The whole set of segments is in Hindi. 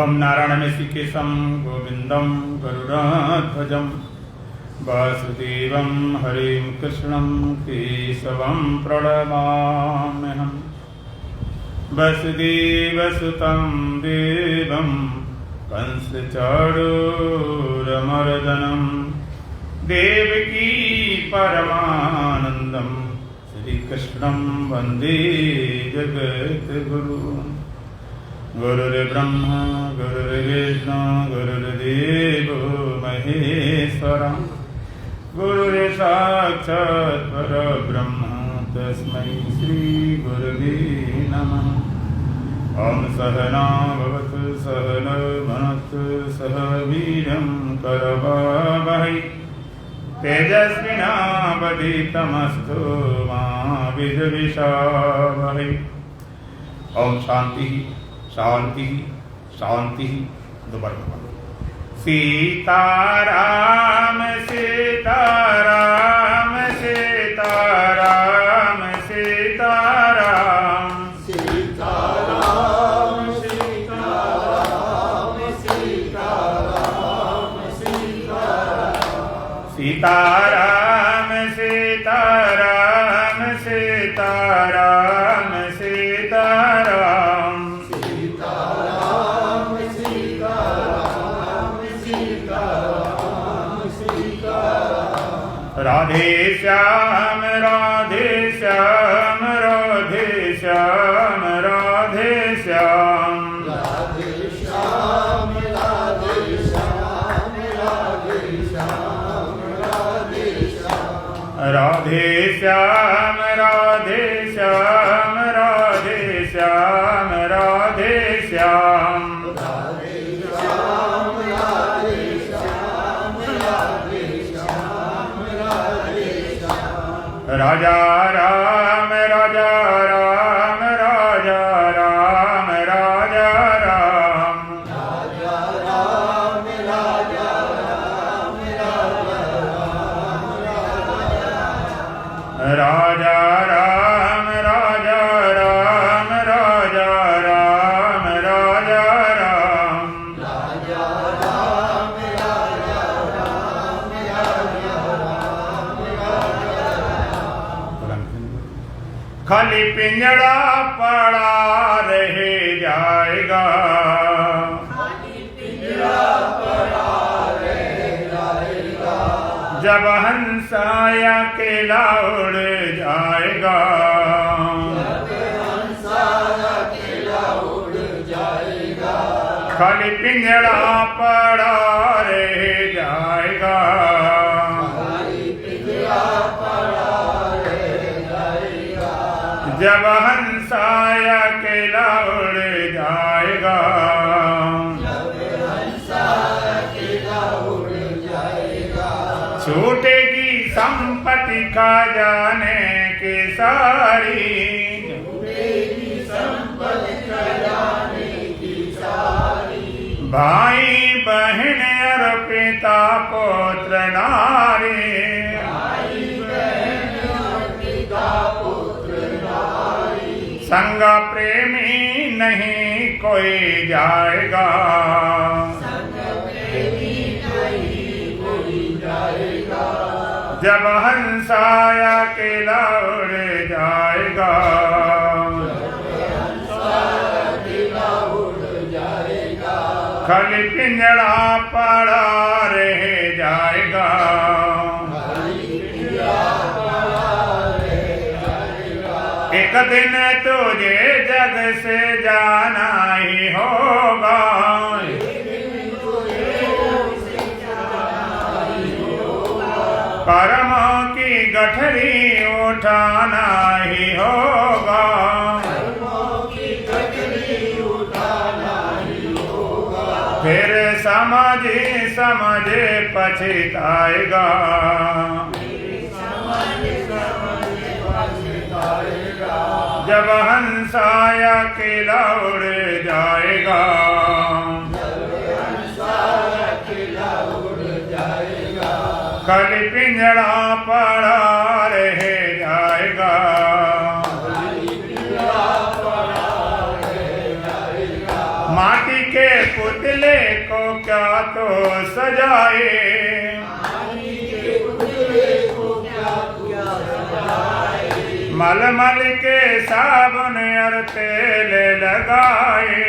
ओम नारायण ऋषिकेशं गोविंदं गरुड़ध्वजं वासुदेवं हरिं कृष्णं केशवं प्रणमाम्यहम्। वसुदेवसुतं देवं कंसचाणूरमर्दनं देवकी परमानन्दं श्रीकृष्णं वन्दे जगद्गुरुम्। गुरुर्ब्रह्मा गुरुर्विष्णु गुरुर्देवो महेश्वरः गुरुर्साक्षात् परब्रह्म तस्मै श्रीगुरवे नमः। ॐ सहना भवतु सहनौ भुनक्तु सह वीर्यं करवावहै तेजस्विनावधीतमस्तु मा विद्विषावहै। ओम शांति शांति शांति। दोबारा सीताराम सीताराम सीताराम सीताराम सीताराम सीताराम सीताराम सीताराम सीताराम सीताराम सीताराम सीताराम राधे श्याम राधे श्याम राधे श्याम राधे श्याम राधे श्याम राधे श्याम राधे श्याम राधे श्याम राधे श्याम राधे श्याम राधे श्याम राधे श्याम राधे श्याम राधे श्याम राधे श्याम राधे श्याम राजा राम राजा राम राजा राम राजा राम राजा राम राजा राम राजा राम राजा राम राजा राम राजा राम राजा राम राजा राम राजा राम राजा राम खाली पिंजड़ा पड़ा रह जाएगा जब हंसा अकेला उड़ जाएगा। खाली पिंजड़ा पड़ा रह जाएगा जब हंसा अकेला उड़ जाएगा। छूटेगी संपत्ति खजाने की सारी भाई बहन और पिता पुत्र नारी संग प्रेमी नहीं कोई जाएगा। जब हंसा अकेला उड़ जाएगा। खाली पिंजड़ा पड़ा रह जाएगा। एक दिन तुझे जग से जाना ही होगा। कर्मों की गठरी उठाना ही होगा। फिर समझ पछताएगा। जब हंसा अकेला उड़ जाएगा। खाली पिंजड़ा पड़ा रह जाएगा। माटी के उजले को क्या तो सजाए, मलमल के साबुन और तेल लगाए,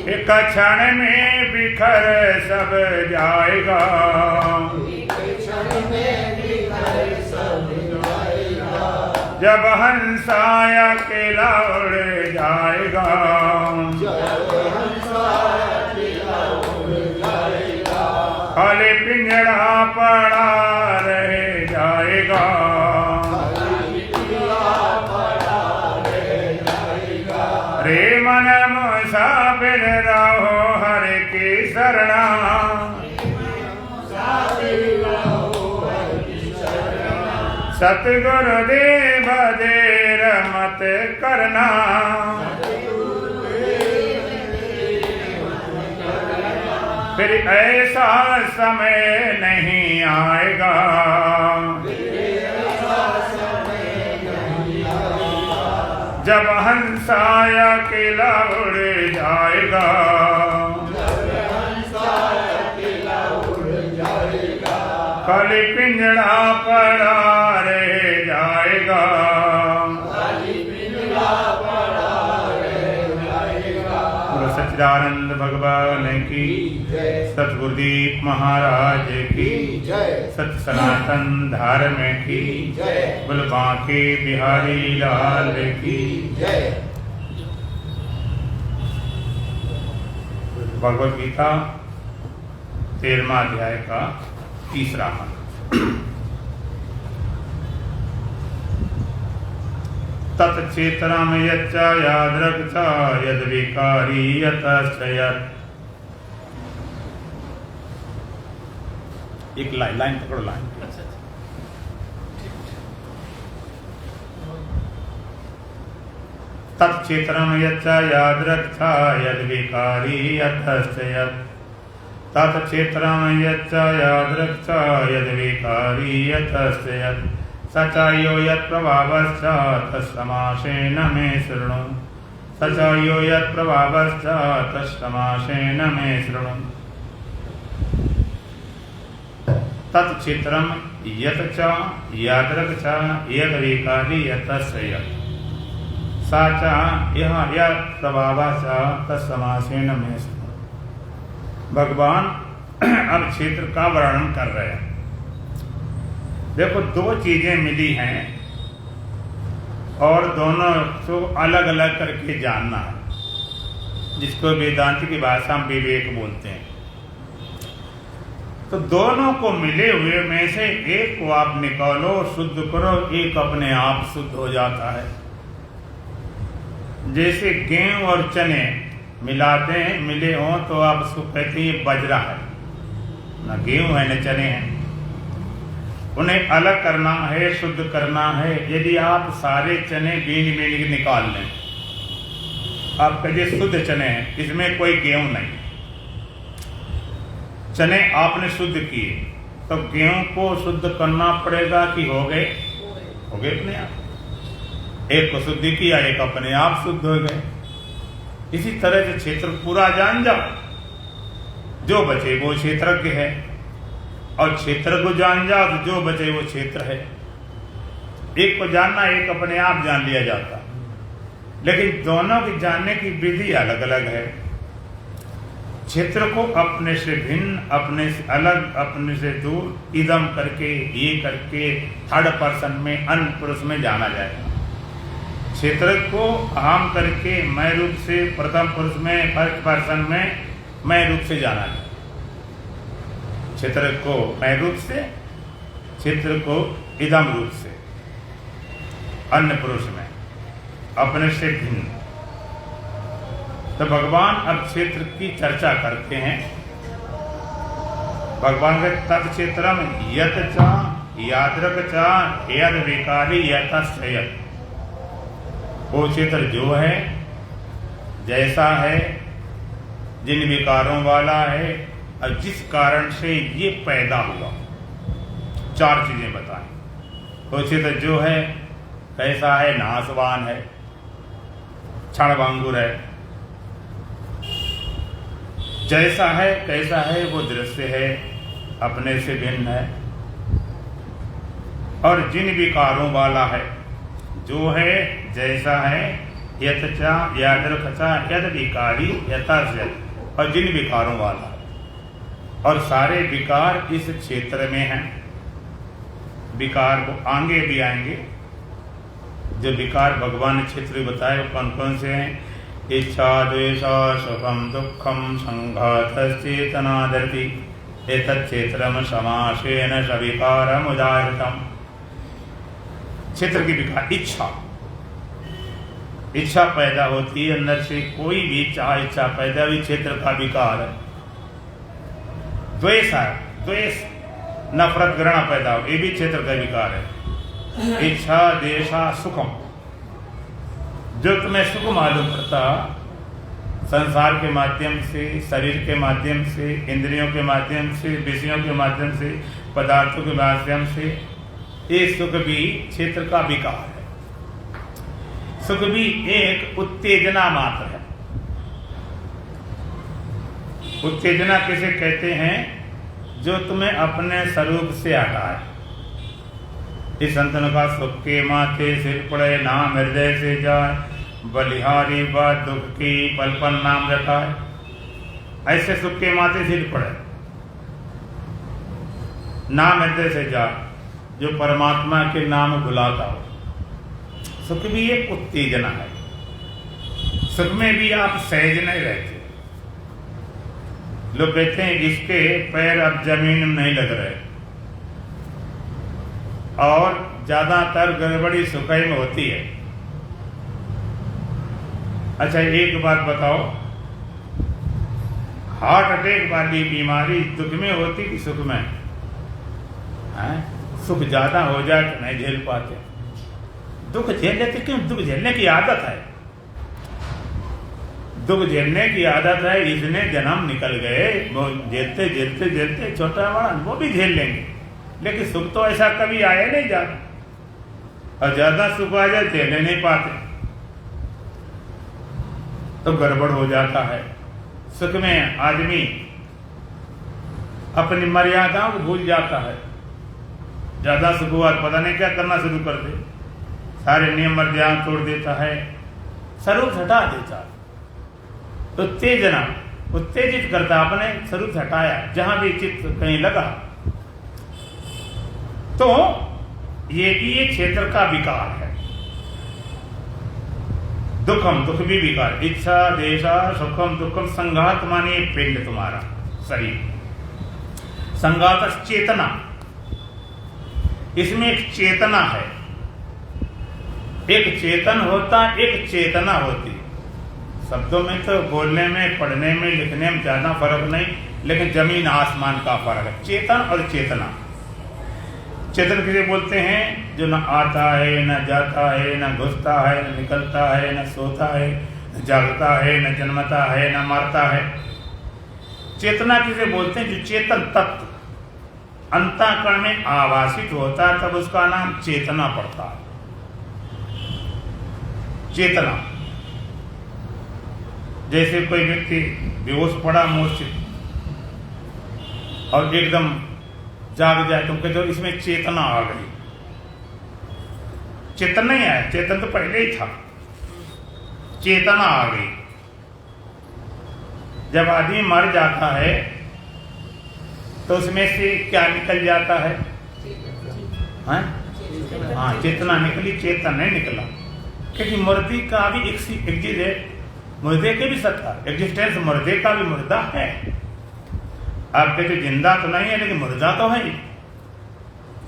एक क्षण में बिखर सब जाएगा, जब हंसा अकेला उड़ जाएगा, खाली पिंजड़ा पड़ा रह जाएगा, रे मन मुसाफिर रहो हर की शरणा, सतगुरुदेव देर मत करना, फिर ऐसा समय नहीं आएगा, जब हंसा अकेला उड़ जाएगा, खाली पिंजड़ा पड़ा रह जाएगा, सच्चिदानंद भगवान की, सतगुरुदीप महाराज की, सत सनातन धर्म की, बोल बांके बिहारी लाल की। भगवद गीता 13वां अध्याय का 3रा मंत्र। तत्चेतनम यच्च यादृक् च यद् विकारी यतश्च यत्। एक लाइन पकड़ो, लाइन। तत्चेतनम यच्च यादृक् च यद् विकारी यतश्च यत्। तत्चेतनम यच्च यादृक् च यद् विकारी यतश्च यत्। सचायो यत् प्रभावश्च तत्समासेन मे शृणु। सचायो यत् प्रभावश्च तत्समासेन मे शृणु। तत्क्षेत्रम यत् च यादृक् च यद् विकारी यतश्च यत्। सा च यः यत् प्रभावश्च तत्समासेन मे शृणु। भगवान अब क्षेत्र का वर्णन कर रहे हैं। देखो, दो चीजें मिली हैं और दोनों को अलग अलग करके जानना है, जिसको वेदांत की भाषा में विवेक बोलते हैं। तो दोनों को मिले हुए में से एक को आप निकालो, शुद्ध करो, एक अपने आप शुद्ध हो जाता है। जैसे गेहूं और चने मिलाते हैं, मिले हों तो आप उसको कहते हैं बजरा है, न गेहूं है न चने हैं। उन्हें अलग करना है, शुद्ध करना है। यदि आप सारे चने बीन के निकाल लें, आप कहिए शुद्ध चने हैं, इसमें कोई गेहूं नहीं, चने आपने शुद्ध किए, तो गेहूं को शुद्ध करना पड़ेगा कि हो गए अपने आप। एक को शुद्ध किया, एक अपने आप शुद्ध हो गए। इसी तरह से क्षेत्र पूरा जान जाओ, जो बचे वो क्षेत्रज्ञ है, और क्षेत्र को जान जाओ तो जो बचे वो क्षेत्र है। एक को जानना, एक अपने आप जान लिया जाता, लेकिन दोनों की जानने की विधि अलग अलग है। क्षेत्र को अपने से भिन्न, अपने से अलग, अपने से दूर, इदम करके, ये करके थर्ड पर्सन में, अन्य पुरुष में जाना जाएगा। क्षेत्र को अहम करके मैं रूप से, प्रथम पुरुष में, फर्स्ट पर्सन में मैं रूप से जाना जाए। क्षेत्र को मैं रूप से, क्षेत्र को इदम रूप से, अन्य पुरुष में, अपने से भिन्न। तो भगवान अब क्षेत्र की चर्चा करते हैं। भगवान के तत्क्षेत्रम यत् च यादृक् च यद् विकारी यतश्च यत्। वो क्षेत्र जो है, जैसा है, जिन विकारों वाला है, और जिस कारण से ये पैदा हुआ, 4 चीजें बताएं। वो क्षेत्र जो है कैसा है, नाशवान है, क्षणभंगुर है। जैसा है कैसा है वो दृश्य है, अपने से भिन्न है। और जिन विकारों वाला है, जो है जैसा है, यतचा यादृकचा यद विकारी यथास्य, और जिन विकारों वाला है। और सारे विकार इस क्षेत्र में हैं। विकार को आगे भी आएंगे, जो विकार भगवान ने क्षेत्र बताए वो कौन कौन से हैं। इच्छा द्वेष सुखम दुखम संघातश्चेतना धरती एतच्छेत्रम समासेन सविकारम उदाहृतम। क्षेत्र की विकार, इच्छा पैदा होती है अंदर से, कोई भी इच्छा पैदा हुई, क्षेत्र का विकार है। द्वेष है, द्वेष नफरत घृणा पैदा हो, ये भी क्षेत्र का विकार है। इच्छा देशा सुखम, जो तुम्हें सुख मालूम पड़ता संसार के माध्यम से, शरीर के माध्यम से, इंद्रियों के माध्यम से, विषयों के माध्यम से, पदार्थों के माध्यम से, ये सुख भी क्षेत्र का विकार है। सुख भी एक उत्तेजना मात्र है। उत्तेजना किसे कहते हैं? जो तुम्हें अपने स्वरूप से हटाए। इस संतन का सुख के माथे सिर पड़े, नाम हृदय से जाए, बलिहारी बात दुख की पल पल नाम रखाए। ऐसे सुख के माथे सिर पड़े, नाम हृदय से जाए, जो परमात्मा के नाम बुलाता हो। सुख भी एक उत्तेजना है। सुख में भी आप सहज नहीं रहते। लोग कहते हैं जिसके पैर अब जमीन में नहीं लग रहे, और ज्यादातर गड़बड़ी सुखाई में होती है। अच्छा एक बात बताओ, हार्ट अटैक वाली बीमारी दुख में होती कि सुख में? सुख ज्यादा हो जाए तो नहीं झेल पाते, दुख झेल लेते। क्यों? दुख झेलने की आदत है। दुख झेलने की आदत है, इसने जन्म निकल गए, वो झेलते झेलते झेलते छोटा बड़ा वो भी झेल लेंगे। लेकिन सुख तो ऐसा कभी आया नहीं जाता, और ज्यादा सुख आ जाए झेलने नहीं पाते तो गड़बड़ हो जाता है। सुख में आदमी अपनी मर्यादाओं को भूल जाता है। ज्यादा सुख हुआ पता नहीं क्या करना शुरू कर दे, सारे नियम मर्यादा तोड़ देता है, स्वरूप हटा देता है। उत्तेजना उत्तेजित करता, अपने स्वरूप हटाया, जहां भी चित्त कहीं लगा तो ये भी एक क्षेत्र का विकार है। दुखम, दुख भी विकार। इच्छा देशा सुखम दुखम, संघात माने पिंड तुम्हारा शरीर, संघात चेतना, इसमें एक चेतना है। एक चेतन होता, एक चेतना होती। शब्दों में तो बोलने में, पढ़ने में, लिखने में ज्यादा फर्क नहीं, लेकिन जमीन आसमान का फर्क है। चेतन और चेतना। चेतन किसे बोलते हैं? जो न आता है, न जाता है, न घुसता है, न निकलता है, न सोता है, न जागता है, न जन्मता है, न मरता है। चेतना किसे बोलते हैं? जो चेतन तत्व अंतःकरण में आवासित होता है, तब उसका नाम चेतना पड़ता है। चेतना, जैसे कोई व्यक्ति बेहोश पड़ा, मूर्छित, और एकदम जाग जाए, तुम कहते हो इसमें चेतना आ गई। चेतन नहीं आया, चेतन तो पहले ही था, चेतना आ गई। जब आदमी मर जाता है तो उसमें से क्या निकल जाता है? हाँ, चेतना निकली, चेतन नहीं निकला। क्योंकि मुर्दे का भी एक मुर्दे के भी सत्ता, एग्जिस्टेंस मुर्दे का भी मुर्दा है। आप कहते जिंदा तो नहीं है, लेकिन मुर्दा तो है।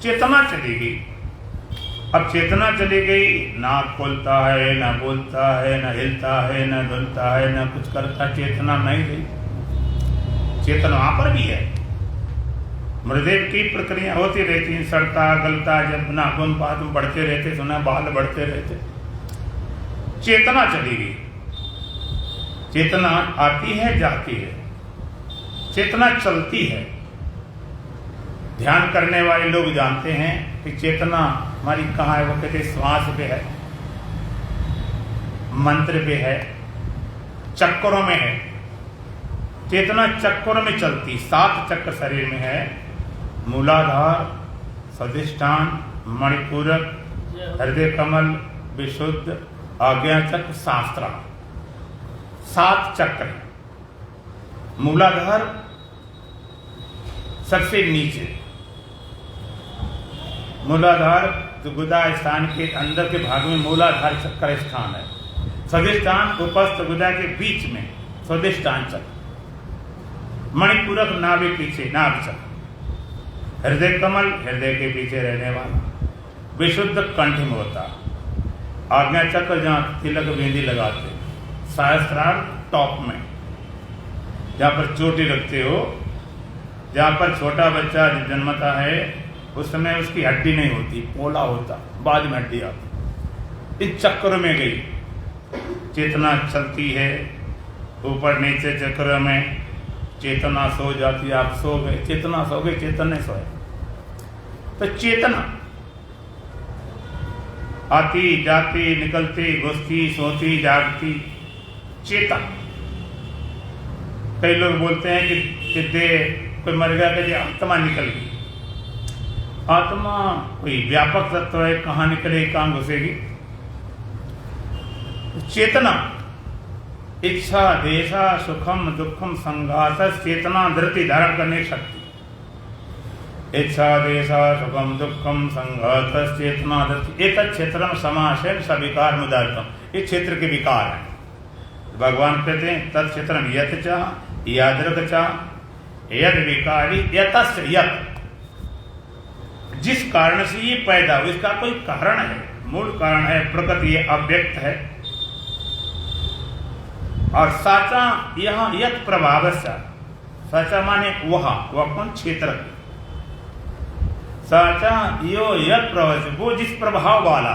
चेतना चली गई। अब चेतना चली गई, ना खोलता है, ना बोलता है, ना हिलता है, ना धुलता है, ना कुछ करता, चेतना नहीं रही। चेतना वहां पर भी है। मृदे की प्रक्रिया होती रहती है, सड़ता गलता, जब नाखून पात बढ़ते रहते, सुना बाल बढ़ते रहते। चेतना चली गई। चेतना आती है, जाती है, चेतना चलती है। ध्यान करने वाले लोग जानते हैं कि चेतना हमारी कहाँ है। वो कहते श्वास पे है। मंत्र पे है, चक्करों में है। चेतना चक्करों में चलती, 7 चक्र शरीर में है। मूलाधार, स्वाधिष्ठान, मणिपूरक, हृदय कमल, विशुद्ध, आज्ञा चक्र, शास्त्रा, 7 चक्र। मूलाधार सबसे नीचे, मूलाधार जो गुदा स्थान के अंदर के भाग में मूलाधार चक्र स्थान है। स्वाधिष्ठान उपस्थ गुदा के बीच में स्वाधिष्ठान चक्र। मणिपूरक नाभि पीछे, नाभ चक्र। हृदय कमल हृदय के पीछे रहने वाला, विशुद्ध कंठ में होता। आज्ञा चक्र जहाँ तिलक बिंदी लगाते, सहस्त्रार टॉप में, जहाँ पर चोटी रखते हो, जहाँ पर छोटा बच्चा जन्मता है उस समय उसकी हड्डी नहीं होती, पोला होता, बाद में हड्डी आती। इस चक्र में गई चेतना चलती है, ऊपर नीचे चक्र में चेतना सो जाती है। आप सो गए, चेतना सो गई, चेतन नहीं सोए। तो चेतना आती जाती, निकलती, घुसती, सोती, जागती, चेतन। कई लोग बोलते हैं कि कोई मर गया कि आत्मा निकल गई। आत्मा कोई व्यापक तत्व है, कहाँ निकलेगी, कहाँ घुसेगी। चेतना इच्छा, देशा, सुखम, दुखम, संघात, चेतना धृति धारण करने की शक्ति। इच्छा, देशा, सुखम, दुखम, संघात, चेतना धृति, एक क्षेत्र समाशय सविकार मुदारतम। ये क्षेत्र के विकार है। भगवान कहते हैं तत्क्षेत्र यत च यादृक च यद विकारी यतस्य यत। जिस कारण से ये पैदा हो, इसका कोई कारण है, मूल कारण है, प्रकृति ये अव्यक्त है। और साचा यह यत प्रभाव, साचा माने वह कौन, क्षेत्र। साचा यो यत प्रभाव, वो जिस प्रभाव वाला,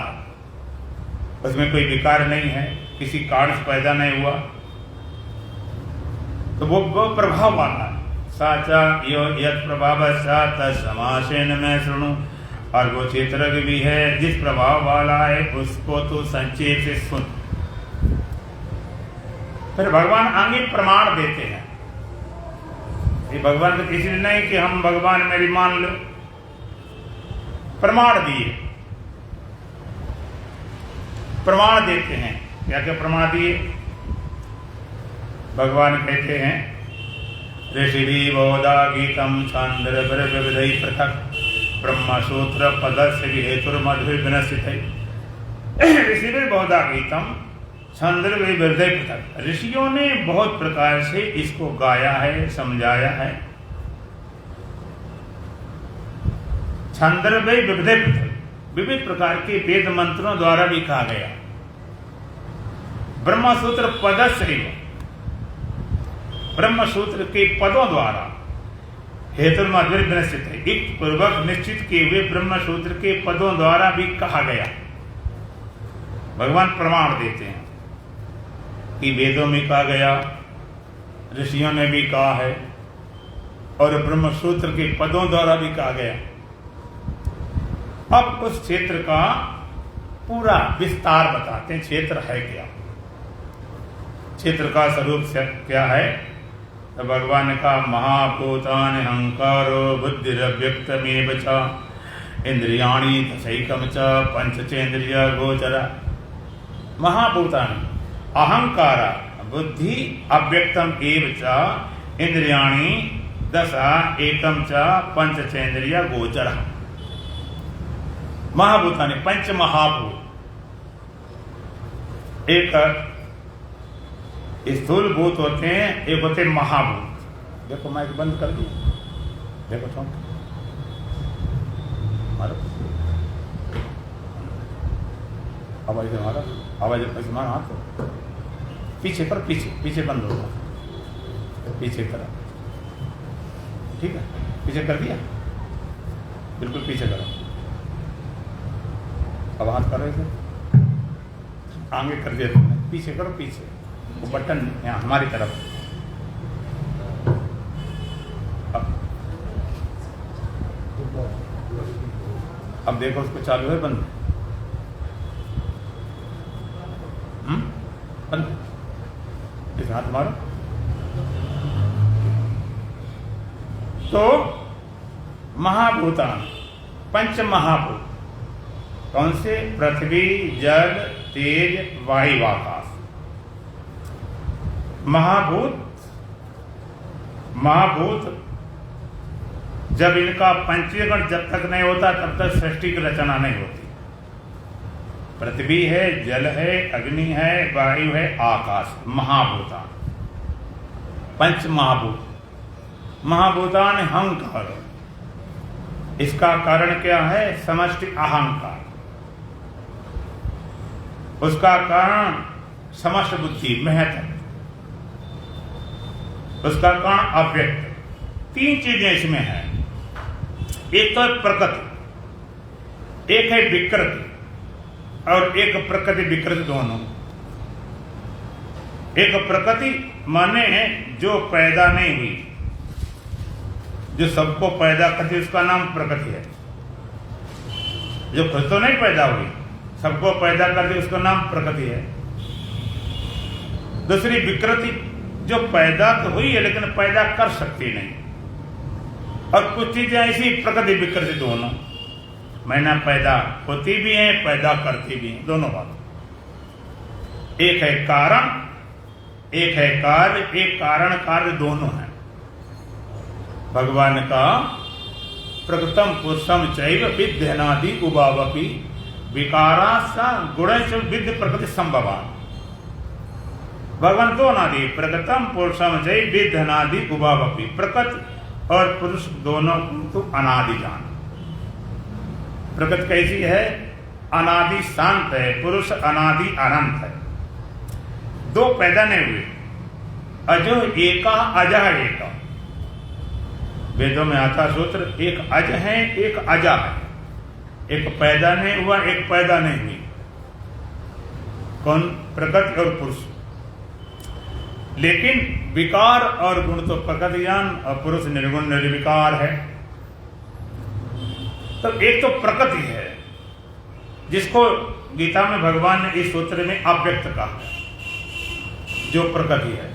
उसमें कोई विकार नहीं है, किसी कारण से पैदा नहीं हुआ, तो वो प्रभाव वाला है। साचा यो यत प्रभाव समासेन में सुनू। और वो क्षेत्र भी है जिस प्रभाव वाला है, उसको तो संक्षेप से सुन। फिर भगवान आगे प्रमाण देते हैं। ये भगवान तो इसलिए नहीं कि हम भगवान मेरी मान लो, प्रमाण दिए, प्रमाण देते हैं। क्या क्या प्रमाण दिए? भगवान कहते हैं ऋषि बोधा गीतम छांद्र विविधि पृथक ब्रह्मसूत्र पदस्य हेतुर्मधुर विनसित। ऋषि बोधा गीतम छंद्र विविधि पृथक। ऋषियों ने बहुत प्रकार से इसको गाया है, समझाया है। छंद्र विविधि पृथक, विविध प्रकार के वेद मंत्रों द्वारा भी कहा गया। ब्रह्मसूत्र पदस्य, ब्रह्मसूत्र के पदों द्वारा हेतुर्मधुर विनसित है, युक्त पूर्वक निश्चित किए हुए ब्रह्मसूत्र के पदों द्वारा भी कहा गया। भगवान प्रमाण देते हैं कि वेदों में कहा गया, ऋषियों ने भी कहा है, और ब्रह्मसूत्र के पदों द्वारा भी कहा गया। अब उस क्षेत्र का पूरा विस्तार बताते हैं। क्षेत्र है क्या, क्षेत्र का स्वरूप क्या है? तो भगवान का महाभूतान अहंकारो बुद्धिरव्यक्तमेव च इंद्रियाणि दशैकम च पंचचेन्द्रिय गोचरा। महाभूतानि अहंकार बुद्धि अव्यक्तम एव च इंद्रियाणि दश एकम च पंचचेन्द्रिय गोचरा। महाभूतानि पंच महाभूत, एक स्थूल भूत होते हैं, एक होते हैं महाभूत। देखो माइक बंद कर दिया, देखो चौंक मारो, आवाज मारो, आवाज ऐसे मारो, हाथ पीछे पर, पीछे पीछे बंद होगा, पीछे करो, ठीक है, पीछे कर दिया, बिल्कुल पीछे करो। अब हाथ करो इसे, आगे कर दिया तुमने, पीछे करो, पीछे वो बटन यहाँ हमारी तरफ। अब देखो उसको चालू है बंद। इस हाथ मारो। तो महाभूतान, पंच महाभूत कौन से? पृथ्वी, जल, तेज, वायु, आकाश। महाभूत जब इनका पंचीकरण जब तक नहीं होता तब तक सृष्टि की रचना नहीं होती। पृथ्वी है, जल है, अग्नि है, वायु है, आकाश, महाभूतान, पंच महाभूत। महाभूतान अहंकार, इसका कारण क्या है? समष्टि अहंकार। उसका कारण समष्ट बुद्धि, महत्व। उसका कारण अव्यक्त। तीन चीजें इसमें हैं। एक तो प्रकृति, एक है विकृति, और एक प्रकृति विकृति दोनों। एक प्रकृति माने जो पैदा नहीं हुई, जो सबको पैदा करती उसका नाम प्रकृति है। जो खुद तो नहीं पैदा हुई, सबको पैदा करती उसका नाम प्रकृति है। दूसरी विकृति, जो पैदा तो हुई है लेकिन पैदा कर सकती नहीं। और कुछ चीजें ऐसी प्रकृति विकृति दोनों, मैंने पैदा होती भी है, पैदा करती भी है, दोनों बात। एक है कारण, एक है कार्य। एक कारण कार्य दोनों है। भगवान का प्रकृतम पुरुषम चैव विद्यनादि उभावपि विकारा सा गुणेश विद्य प्रकृति संभवान। भगवान दो अनादि, प्रकृतम पुरुषम चैव विद्यनादि उभावपि। प्रकृति और पुरुष दोनों को अनादि जान। प्रकृति कैसी है? अनादि शांत है, पुरुष अनादि अनंत है। दो पैदा नहीं हुए। अजो एका अजा एका, वेदों में आता सूत्र, एक अज है, एक अजा है। एक पैदा नहीं हुआ, एक पैदा नहीं हुई। कौन? प्रकृति और पुरुष। लेकिन विकार और गुण तो प्रकृतियान और पुरुष निर्गुण निर्विकार है। तो एक तो प्रकृति है जिसको गीता में भगवान ने इस सूत्र में अव्यक्त कहा, जो प्रकृति है।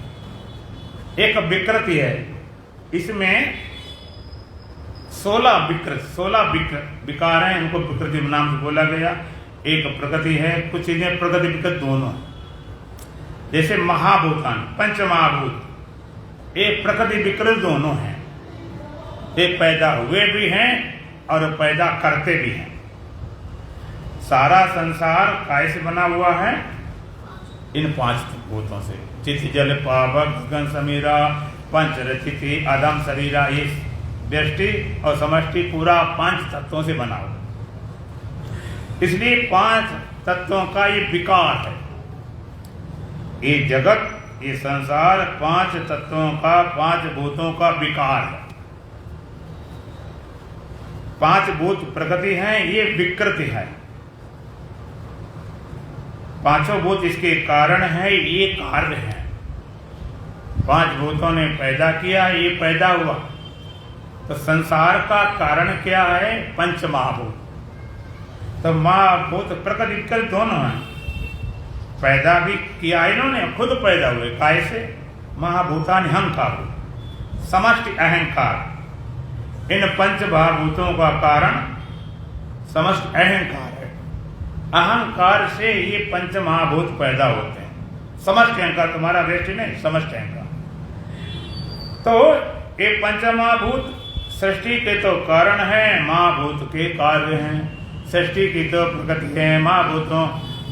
एक विकृति है, इसमें 16 विकार हैं, उनको विकृति नाम से बोला गया। एक प्रकृति है, कुछ चीजें प्रकृति विकृति दोनों है। जैसे महाभूतान, पंच महाभूत, एक प्रकृति विकृति दोनों हैं। एक पैदा हुए भी हैं और पैदा करते भी हैं। सारा संसार कैसे बना हुआ है? इन 5 भूतों से। चित्त जल पावक गगन समीरा पंच रचिति आदम शरीरा, ये व्यष्टि और समष्टि पूरा 5 तत्वों से बना हुआ। इसलिए 5 तत्वों का ये विकार है। ये जगत, ये संसार 5 तत्वों का, 5 भूतों का विकार है। 5 भूत प्रकृति हैं, ये विकृति है। 5 भूत इसके कारण है, ये कार्य है। 5 भूतों ने पैदा किया, ये पैदा हुआ। तो संसार का कारण क्या है? पंच महाभूत। तो महाभूत प्रकृति विकृति दोनों हैं। पैदा भी किया इन्होंने, खुद पैदा हुए। कैसे? महाभूतानि अहंकार, समष्टि अहंकार। इन पंच महाभूतों का कारण समष्टि अहंकार है। अहंकार से ये पंच महाभूत पैदा होते हैं। समष्टि अहंकार तुम्हारा व्यक्ति नहीं, समष्टि अहंकार। तो ये पंच महाभूत सृष्टि के तो कारण है, महाभूत के कार्य हैं। सृष्टि की तो प्रकृति है महाभूतों,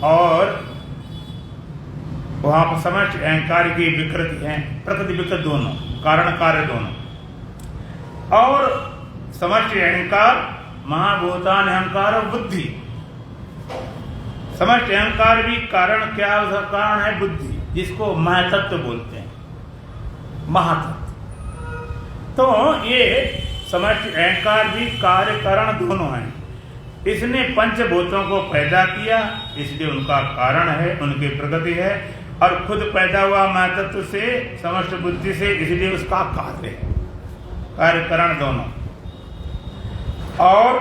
और वहां पर समष्टि अहंकार की विकृति है। प्रकृति विकृति दोनों, कारण कार्य दोनों। और समष्टि अहंकार, महाभूतान अहंकार और बुद्धि। समष्टि अहंकार भी कारण क्या? उसका कारण है बुद्धि, जिसको महतत्व बोलते हैं, महातत्व। तो ये समष्टि अहंकार भी कार्य कारण दोनों हैं। इसने पंचभूतों को पैदा किया, इसलिए उनका कारण है, उनकी प्रकृति है। और खुद पैदा हुआ महतत्व से, समष्टि बुद्धि से, इसलिए उसका कार्य है, कार्य कारण दोनों। और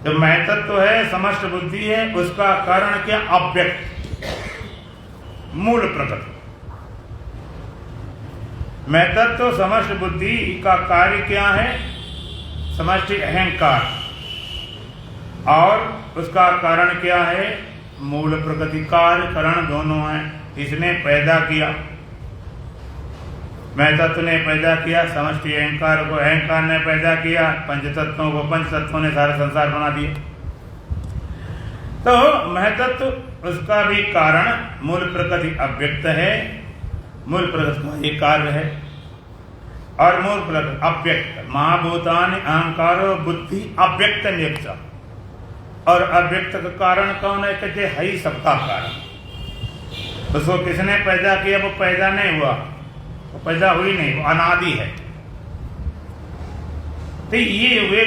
जो महतत्व है, समष्टि बुद्धि है, उसका कारण क्या? अव्यक्त। मूल प्रकृति। मैं तत्व समष्टि बुद्धि का कार्य क्या है? समष्टि अहंकार, और उसका कारण क्या है? मूल प्रकृति। कार्य कारण दोनों हैं। इसने पैदा किया, मैं तत्व ने पैदा किया, समष्टि अहंकार को अहंकार ने पैदा किया, पंच तत्वों को पंच तत्वों ने सारा संसार बना दिया। तो महतत्व उसका भी कारण, मूल प्रकृति अव्यक्त है, मूल प्रकृति का ये कार्य है, और मूल प्रकृति अव्यक्त। महाभूतानि अहंकारो बुद्धि अव्यक्त नित्य, और अव्यक्त का कारण कौन है? कहते है ही सबका कारण। उसको किसने पैदा किया? वो पैदा नहीं हुआ, वो पैदा हुई नहीं, वो अनादि है। तो ये वे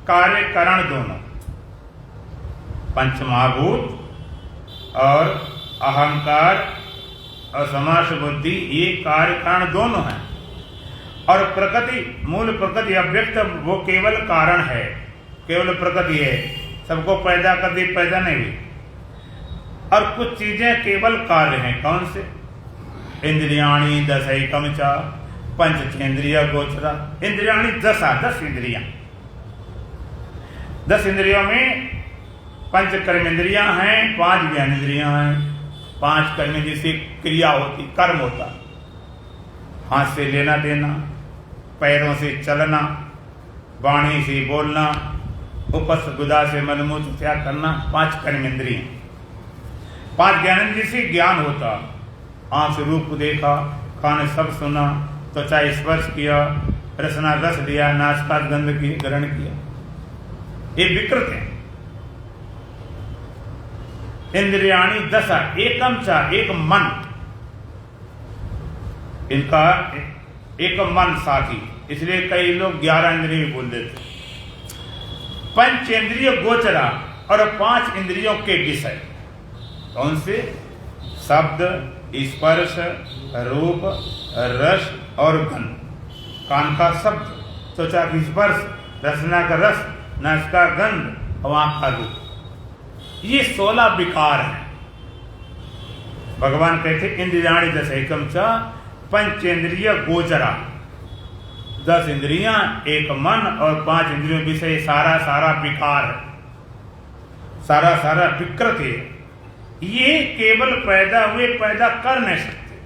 कार्य कारण दोनों, पंचमहाभूत और अहंकार और समास बुद्धि, ये कार्य कारण दोनों हैं। और प्रकृति, मूल प्रकृति अव्यक्त, वो केवल कारण है, केवल प्रकृति है, सबको पैदा कर दी, पैदा नहीं हुई। और कुछ चीजें केवल कार्य हैं। कौन से? इंद्रियाणी दशैकम च पंचेंद्रिय गोचरा। इंद्रियाणी 10 इंद्रियां, 10 इंद्रियों में 5 कर्मेंद्रियां हैं, 5 ज्ञानेंद्रियां हैं। 5 कर्म जिससे क्रिया होती, कर्म होता, हाथ से लेना देना, पैरों से चलना, वाणी से बोलना, उपस्थ गुदा से मलमूत्र त्याग करना, 5 कर्मेंद्रियां। 5 ज्ञानेंद्रिय से ज्ञान होता, आंख से रूप देखा, कान से शब्द सुना, त्वचा स्पर्श किया, रसना रस लिया, नासपात गंध की ग्रहण किया। ये विकृत है। इंद्रियाणी 10 एकम चा, एक मन, इनका एक मन साथी, इसलिए कई लोग 11 इंद्रिय भी बोल देते। पंचेंद्रिय गोचरा, और 5 इंद्रियों के विषय। कौन से? शब्द, स्पर्श, रूप, रस और गंध। कान का शब्द, त्वचा की स्पर्श, रसना का रस, नाक का गंध और आंख का रूप। ये 16 विकार हैं। भगवान कहते इंद्रियाणी दशैकम च पंचेंद्रिय गोचरा। 10 इंद्रियां, एक मन और 5 इंद्रियों विषय, सारा विकार है, सारा विकृत है। ये केवल पैदा हुए, पैदा कर नहीं सकते।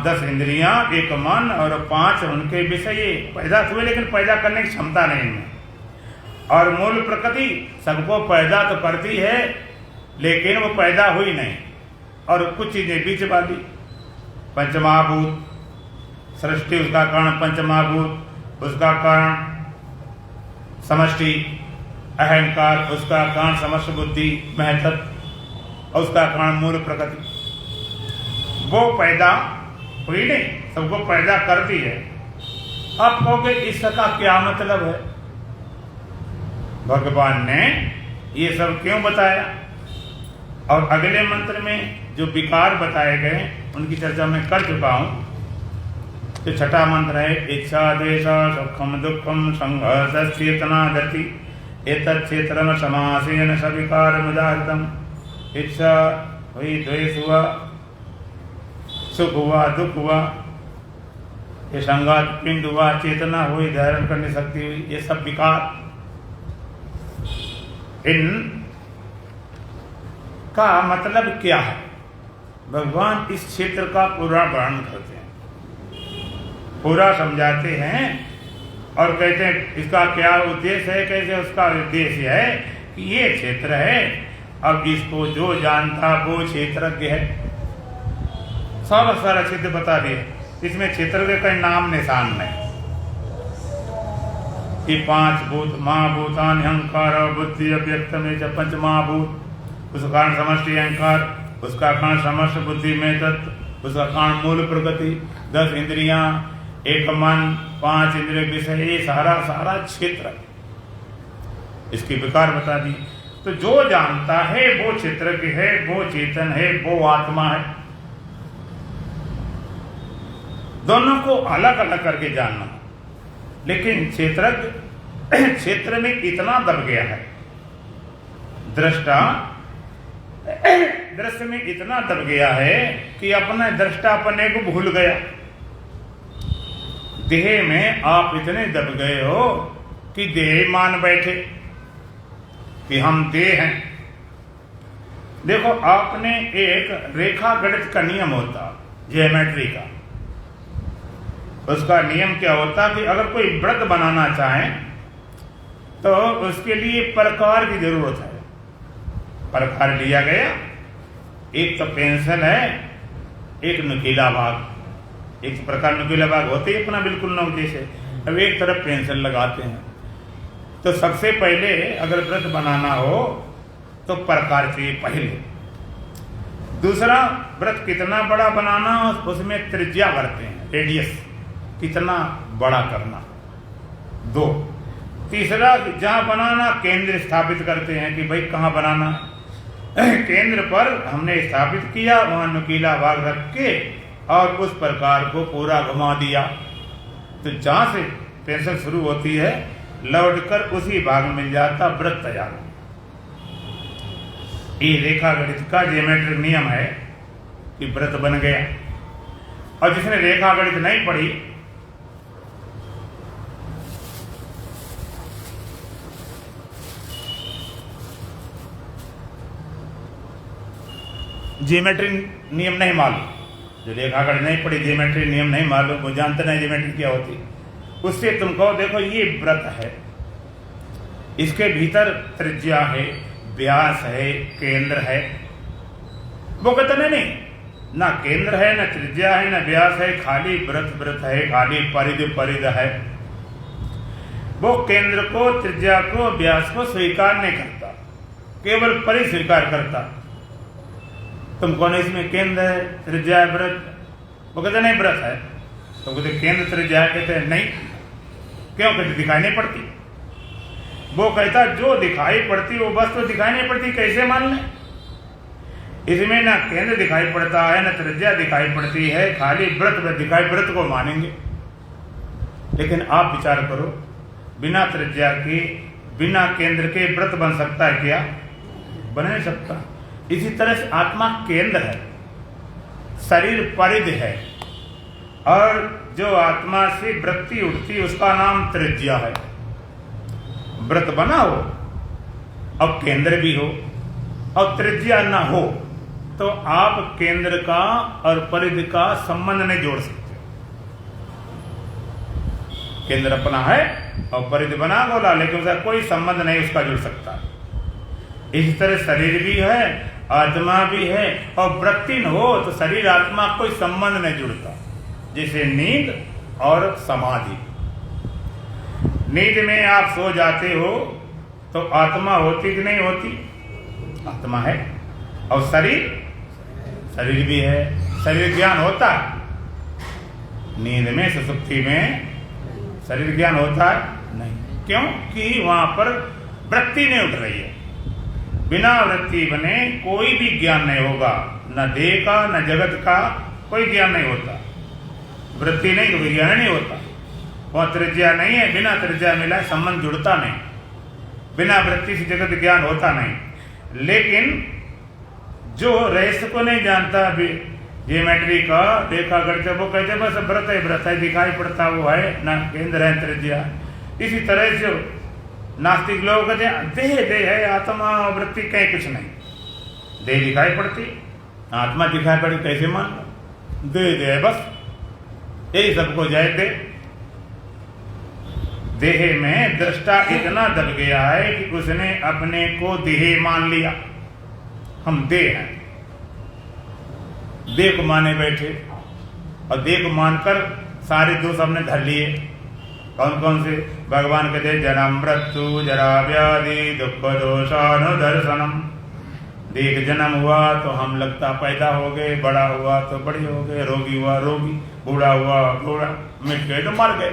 10 इंद्रियां, एक मन और 5 उनके विषय पैदा हुए, लेकिन पैदा करने की क्षमता नहीं है। और मूल प्रकृति सबको पैदा तो करती है, लेकिन वो पैदा हुई नहीं। और कुछ चीजें बीच वाली, पंचमहाभूत, सृष्टि उसका कारण पंचमहाभूत, उसका कारण समष्टि अहंकार, उसका कारण समष्टि बुद्धि महतत्व, और उसका कारण मूल प्रकृति। वो पैदा हुई नहीं, सबको पैदा करती है। आप कहोगे इसका क्या मतलब है? भगवान ने ये सब क्यों बताया? और अगले मंत्र में जो विकार बताए गए उनकी चर्चा मैं कर चुका हूं। तो 6वां मंत्र है इच्छा द्वेष सुखम दुखम संघर्ष चेतना गति एतत्क्षेत्रम समासेन सविकार मुदाहृतम। इच्छा हुई, द्वेष हुआ, सुख हुआ, दुख हुआ, ये संघात पिंड हुआ, चेतना हुई, धारण करने शक्ति हुई, ये सब विकार। इन का मतलब क्या है? भगवान इस क्षेत्र का पूरा वर्णन करते हैं, पूरा समझाते हैं और कहते हैं इसका क्या उद्देश्य है, कैसे उसका उद्देश्य है कि ये क्षेत्र है। अब इसको जो जानता वो क्षेत्रज्ञ है। सारा क्षेत्र बता दिए, इसमें क्षेत्र के कई नाम निशान नहीं। कि 5 भूत, महाभूतान अहंकार बुद्धि अव्यक्त में जब पंच महाभूत, उसका कारण समष्टि अहंकार, उसका कारण समष्टि बुद्धि में तत्व, उसका कारण मूल प्रकृति, 10 इंद्रियां, एक मन, 5 इंद्रिय विषय, ये सारा क्षेत्र इसकी विकार बता दी। तो जो जानता है वो क्षेत्रज्ञ है, वो चेतन है, वो आत्मा है। दोनों को अलग अलग करके जानना। लेकिन क्षेत्रज्ञ क्षेत्र में इतना दब गया है, दृष्टा दृश्य में इतना दब गया है कि अपने दृष्टापने को भूल गया। देह में आप इतने दब गए हो कि देह मान बैठे कि हम देह हैं। देखो, आपने एक रेखा गणित का नियम होता, ज्योमेट्री का, उसका नियम क्या होता कि अगर कोई वृत्त बनाना चाहे तो उसके लिए प्रकार की जरूरत है। प्रकार लिया गया, एक तो पेंसिल है, एक नुकीला भाग। एक प्रकार नुकीला भाग होते ही अपना बिल्कुल नोक जैसे, अब एक तरफ पेंसिल लगाते हैं। तो सबसे पहले अगर वृत्त बनाना हो तो प्रकार चाहिए पहले। दूसरा, वृत्त कितना बड़ा बनाना, उसमें त्रिज्या भरते हैं, रेडियस कितना बड़ा करना। दो, तीसरा, जहां बनाना केंद्र स्थापित करते हैं कि भाई कहां बनाना। केंद्र पर हमने स्थापित किया, वहां नुकीला भाग रख के और उस प्रकार को पूरा घुमा दिया, तो जहां से पेंसिल शुरू होती है लौटकर उसी भाग में मिल जाता, वृत्त तैयार। ये रेखा गणित का ज्योमेट्रिक नियम है कि वृत्त बन गया। और जिसने रेखा गणित नहीं पढ़ी, ज्योमेट्री नियम नहीं मालूम, जो रेखा गणित नहीं पढ़ी, ज्योमेट्री नियम नहीं मालूम, वो जानते नहीं ज्योमेट्री क्या होती, उससे तुम कहो देखो ये वृत्त है, इसके भीतर त्रिज्या है, व्यास है, केंद्र है। वो कहते नहीं, ना केंद्र है, ना त्रिज्या है, ना व्यास है, खाली वृत्त है, खाली परिध है। वो केंद्र को, त्रिज्या को, व्यास को स्वीकार नहीं करता, केवल परिध स्वीकार करता। तुम कौन इसमें केंद्र है, त्रिज्या है, वृत्त? वो कहते नहीं वृत्त है। तुम कहते केंद्र त्रिज्या है, कहते नहीं। क्यों? कहते दिखाई नहीं पड़ती। वो कहता जो दिखाई पड़ती वो बस तो दिखाई नहीं पड़ती, कैसे मान लें? इसमें ना केंद्र दिखाई पड़ता है, ना त्रिज्या दिखाई पड़ती है, खाली वृत्त दिखाई, वृत्त को मानेंगे। लेकिन आप विचार करो, बिना त्रिज्या के, बिना केंद्र के वृत्त बन सकता है क्या? बन नहीं सकता। इसी तरह से आत्मा केंद्र है, शरीर परिध है, और जो आत्मा से वृत्ति उठती उसका नाम त्रिज्या है। वृत्त बना हो और केंद्र भी हो और त्रिज्या ना हो तो आप केंद्र का और परिध का संबंध नहीं जोड़ सकते। केंद्र अपना है और परिध बना बोला, लेकिन उसका कोई संबंध नहीं उसका जुड़ सकता। इसी तरह शरीर भी है, आत्मा भी है, और वृत्ति न हो तो शरीर आत्मा कोई संबंध नहीं जुड़ता। जैसे नींद और समाधि। नींद में आप सो जाते हो तो आत्मा होती कि नहीं होती? आत्मा है। और शरीर भी है। शरीर ज्ञान होता है नींद में, सुसुप्ति में शरीर ज्ञान होता है नहीं। क्यों? कि वहां पर वृत्ति नहीं उठ रही है। बिना वृत्ति बने कोई भी ज्ञान नहीं होगा, न देह का न जगत का कोई ज्ञान नहीं होता। वृत्ति नहीं तो ज्ञान नहीं होता। वह त्रिज्या नहीं है, बिना त्रिज्या मिला संबंध जुड़ता नहीं। बिना वृत्ति से जगत ज्ञान होता नहीं। लेकिन जो रहस्य को नहीं जानता ज्योमेट्री का, देखा करते, वो कहते बस व्रत है, दिखाई पड़ता वो है, ना केंद्र है त्रिज्या। इसी तरह से नास्तिक लोग कहते हैं देह है, आत्मा वृत्ति कहीं कुछ नहीं। देह दिखाई पड़ती, आत्मा दिखाई पड़ती, कैसे मान लो? देह है बस, यही सबको जय दे। देह में दृष्टा इतना दब गया है कि उसने अपने को देह मान लिया। हम देह हैं, देह को माने बैठे, और देह को मानकर सारे दोष हमने धर लिए। कौन कौन से? भगवान कहते जन्म मृत्यु जरा व्याधि दुख दोषानुदर्शनम। देख जन्म हुआ तो हम लगता पैदा हो गए, बड़ा हुआ तो बड़े हो गए, रोगी हुआ रोगी, बूढ़ा हुआ बूढ़ा, मिट गए तो मर गए।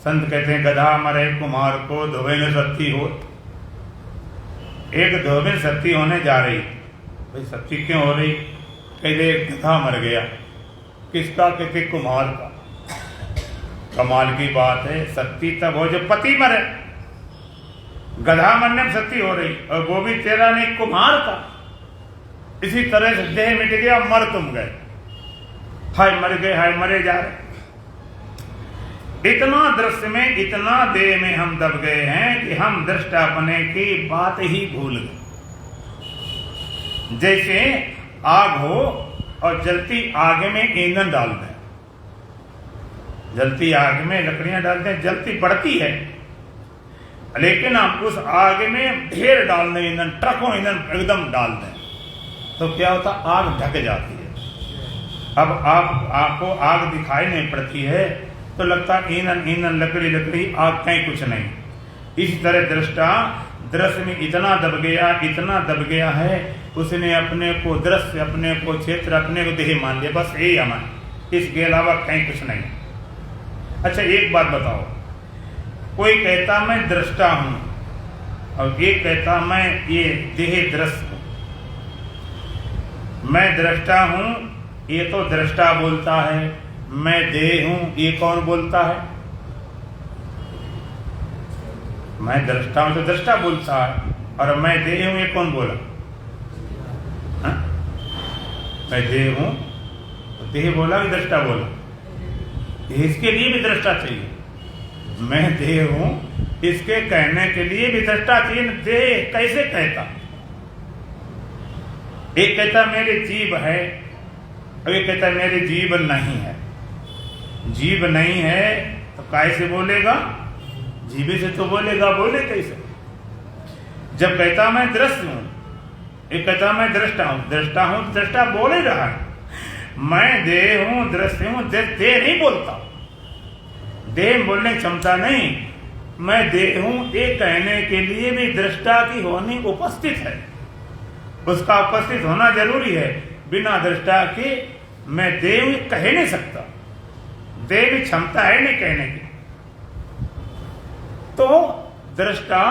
संत कहते हैं गधा मरे कुम्हार को धोबे में सत्ती हो। एक धोबे सत्ती होने जा रही, भाई सत्ती क्यों हो रही? कहते गधा मर गया। किसका? कहते कुम्हार का। कमाल की बात है, सत्ती तब हो जब पति मरे। गधा मरने में सत्ती हो रही, और वो भी तेरा नहीं कुम्हार का। इसी तरह से देह मिट गया, मर तुम गए, हाय मर गए, हाय मरे जा रहे। इतना दृश्य में, इतना देह में हम दब गए हैं कि हम दृष्टा अपने की बात ही भूल गए। जैसे आग हो और जलती आग में ईंधन डाल दें, जलती आग में लकड़ियां डालते हैं, जलती बढ़ती है, लेकिन हम उस आग में ढेर डाल दें ईंधन, ट्रकों ईंधन एकदम डाल दें, तो क्या होता, आग ढक जाती है। अब आपको आग दिखाई नहीं पड़ती है तो लगता ईंधन ईंधन, लकड़ी लकड़ी, आग कहीं कुछ नहीं। इस तरह दृष्टा दृश्य में इतना दब गया, इतना दब गया है, उसने अपने को दृश्य, अपने को क्षेत्र, अपने को देह मान लिया, बस यही हमारे, इसके अलावा कहीं कुछ नहीं। अच्छा एक बात बताओ, कोई कहता मैं दृष्टा हूं और एक कहता मैं ये देह दृश्य हूं। मैं दृष्टा हूं, ये तो दृष्टा बोलता है, मैं देह हूं, ये कौन बोलता है? मैं दृष्टा हूं तो दृष्टा बोलता है, और मैं देह हूं, ये कौन बोला? हा? मैं देह हूं तो देह बोला कि दृष्टा बोला? इसके लिए भी दृष्टा चाहिए। मैं देह हूं, इसके कहने के लिए भी दृष्टा चाहिए। देह कैसे कहता? एक कहता मेरे जीव है, और एक कहता मेरे जीव नहीं है। जीव नहीं है तो कैसे बोलेगा? जीवे से तो बोलेगा, बोले कैसे? जब कहता मैं दृश्य हूं, एक कहता मैं दृष्टा हूं, दृष्टा हूं, दृष्टा बोल ही रहा है। मैं देह हूं, दृश्य हूं, देह नहीं बोलता, देह बोलने की क्षमता नहीं। मैं देह हूं ये कहने के लिए भी दृष्टा की होनी उपस्थित है, उसका उपस्थित होना जरूरी है। बिना दृष्टा के मैं देह कह नहीं सकता, देह में क्षमता है नहीं कहने की। तो दृष्टा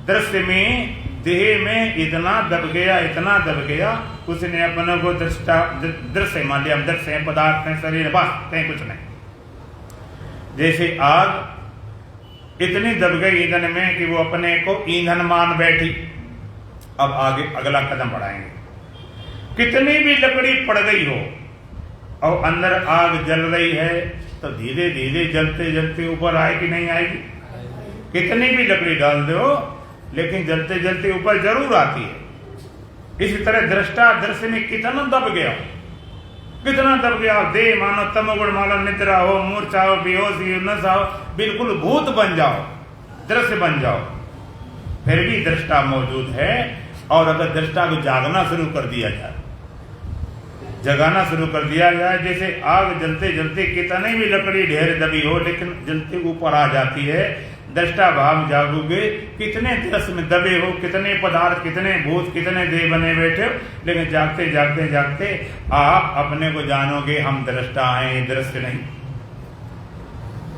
दृश्य में, देह में इतना दब गया, इतना दब गया, उसने अपने को दृष्टा दृश्य मान लिया। दृश्य है, पदार्थ है, शरीर, बस कहीं कुछ नहीं। जैसे आग इतनी दब गई ईंधन में कि वो अपने को ईंधन मान बैठी। अब आगे अगला कदम बढ़ाएंगे। कितनी भी लकड़ी पड़ गई हो और अंदर आग जल रही है तो धीरे धीरे जलते जलते ऊपर आए कि नहीं आएगी? कितनी भी लकड़ी डाल दो लेकिन जलते जलते ऊपर जरूर आती है। इसी तरह दृष्टा दृश्य में कितना दब गया, कितना दब गया। देह मानो तमोगुण मानो निद्रा हो, मूर्छा हो, बेहोशी हो, नशा हो, बिल्कुल भूत बन जाओ, दृश्य बन जाओ, फिर भी दृष्टा मौजूद है। और अगर दृष्टा को जागना शुरू कर दिया जाए, जगाना शुरू कर दिया जाए, जैसे आग जलते जलते कितनी भी लकड़ी ढेर दबी हो लेकिन जलते ऊपर आ जाती है, दृष्टा भाव जागोगे, कितने दृश्य में दबे हो, कितने पदार्थ, कितने भूत, कितने देह बने बैठे हो, लेकिन जागते जागते जागते आप अपने को जानोगे हम दृष्टा हैं, दृश्य नहीं।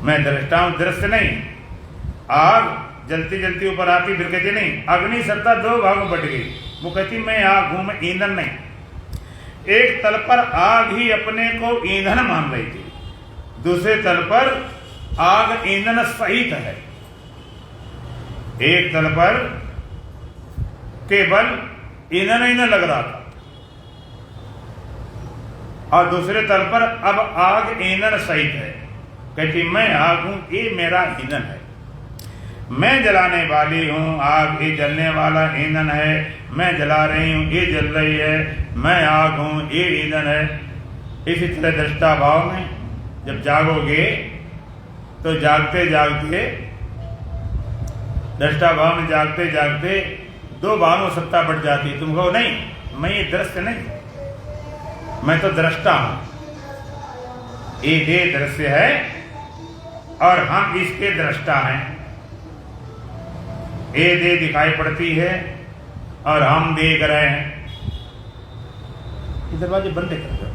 मैं दृष्टा हूं, दृश्य नहीं। आग जलती जलती ऊपर आती, फिर कहती नहीं, अग्नि सत्ता दो भागों बट गई। वो कहती मैं आग हूं, मैं ईंधन नहीं। एक तल पर आग ही अपने को ईंधन मान रही थी, दूसरे तल पर आग ईंधन सहित है। एक तल पर केवल ईंधन ईंधन लग रहा था और दूसरे तल पर अब आग ईंधन सहित है। कहती मैं आग हूं, ये मेरा ईंधन है, मैं जलाने वाली हूं, आग ये जलने वाला ईंधन है, मैं जला रही हूं, ये जल रही है, मैं आग हूं, ये ईंधन है। इसी तरह दृष्टा भाव में जब जागोगे तो जागते जागते, दृष्टा भाव में जागते जागते दो भावों में सत्ता बढ़ जाती है। तुम कहो नहीं मैं ये दृश्य नहीं, मैं तो दृष्टा हूं, ये दृश्य है और हम इसके दृष्टा हैं। ये देह दिखाई पड़ती है और हम देख रहे हैं। दरवाजे बंद कर दो,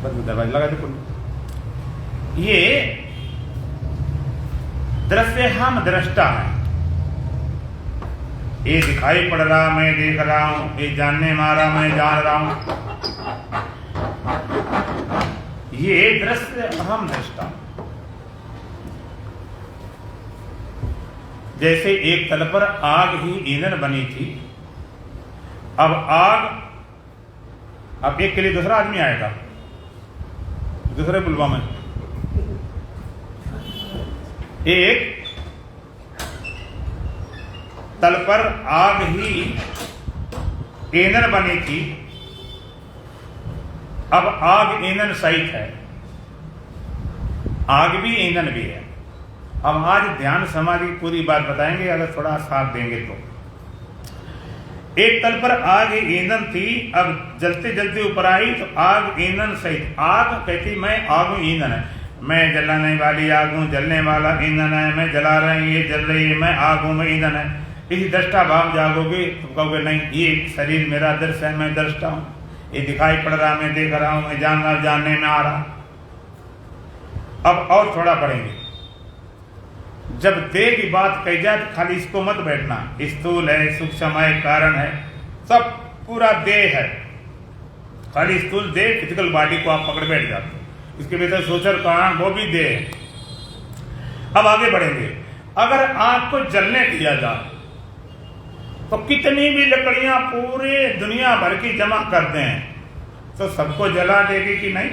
बंद दरवाजे लगा दो। ये दृश्य, हम दृष्टा हैं। ये दिखाई पड़ रहा, मैं देख रहा हूं, ये जानने मारा, मैं जान रहा हूं। ये दृश्य, हम दृष्टा। जैसे एक तल पर आग ही ईंधन बनी थी अब आग, अब एक के लिए दूसरा आदमी आएगा, दूसरे पुलवामा में एक तल पर आग ही ईंधन बनी थी, अब आग ईंधन सहित है, आग भी ईंधन भी है। अब आज ध्यान समाधि की पूरी बात बताएंगे अगर थोड़ा साथ देंगे तो। एक तल पर आग ईंधन थी, अब जलते जलते ऊपर आई तो आग ईंधन सहित। आग कहती मैं आग हूं, ईंधन है, मैं जलाने वाली आग हूं, जलने वाला ईंधन है, मैं जला रहा हूं, ये जल रही है, मैं आग हूं, मैं ईंधन है। इसी दृष्टा भाव जागोगे तो कहोगे नहीं ये शरीर मेरा दृश्य है, मैं दृष्टा हूं, ये दिखाई पड़ रहा, मैं देख रहा हूं, मैं जान रहा, जानने में आ रहा। अब और थोड़ा पढ़ेंगे। जब देह की बात कही जाए तो खाली इसको मत बैठना, स्थूल है, सूक्ष्म है, कारण है, सब पूरा देह है। खाली स्थूल देह फिजिकल बॉडी को आप पकड़ बैठ जाते, इसके भीतर सोचर कारण वो भी देह है। अब आगे बढ़ेंगे। अगर आग को जलने दिया जाए तो कितनी भी लकड़ियां पूरे दुनिया भर की जमा कर दें तो सबको जला देगी कि नहीं?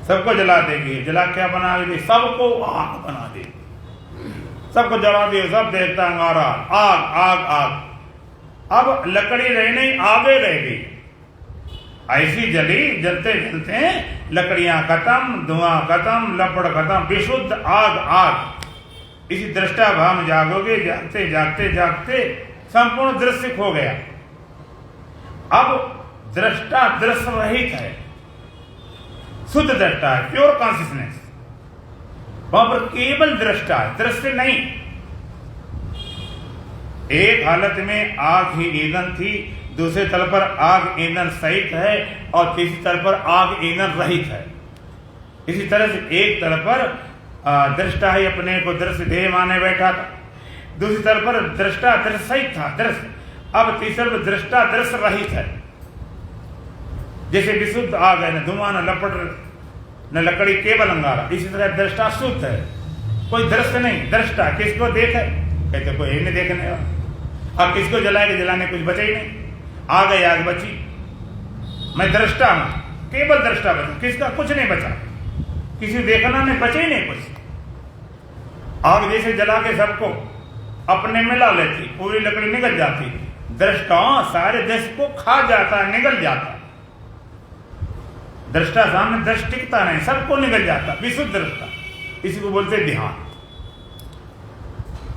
सबको जला देगी। जला क्या बना देगी? सबको आग बना देगी, सबको जला दिए, सब देखता अंगारा, आग आग आग। अब लकड़ी रही नहीं, आगे रह गई, ऐसी जली, जलते जलते लकड़ियां खत्म, धुआं खत्म, लपड़ खत्म, विशुद्ध आग आग। इसी दृष्टा भाव में जागोगे, जागते जागते जागते संपूर्ण दृश्य खो गया। अब दृष्टा दृश्य रहित है, शुद्ध दृष्टा है, प्योर कॉन्शियसनेस। वहां पर केवल दृष्टा है, दृश्य नहीं। एक हालत में आग ही ईंधन थी, दूसरे तल पर आग ईंधन सहित है और तीसरी तल पर आग ईंधन रहित है। इसी तरह से एक तल पर दृष्टा ही अपने को दृश्य देह माने बैठा था, दूसरी तरफ पर दृष्टा दृश्य सहित था, दृश्य। अब तीसरे पर दृष्टा दृश्य रहित है। जैसे विशुद्ध आग है, न धुआं न लपट न लकड़ी, केवल अंगारा। इसी तरह दृष्टा शुद्ध है, कोई दृश्य नहीं, दृष्टा। किसको देखे? कहते कोई नहीं देखने वाला। अब किसको जलाएगा? जलाने कुछ बचे ही नहीं, आ गई आग बची। मैं दृष्टा हूं, केवल दृष्टा बचा, किसका कुछ नहीं बचा, किसी देखना नहीं, बचे ही नहीं कुछ। आग जैसे जला के सबको अपने में ला लेती, पूरी लकड़ी निकल जाती, दृष्टा सारे दृश्य को खा जाता, निगल जाता। दृष्टा सामने दृष्टि टिकता नहीं, सबको निगल जाता, विशुद्ध दृष्टा। इसी को बोलते ध्यान।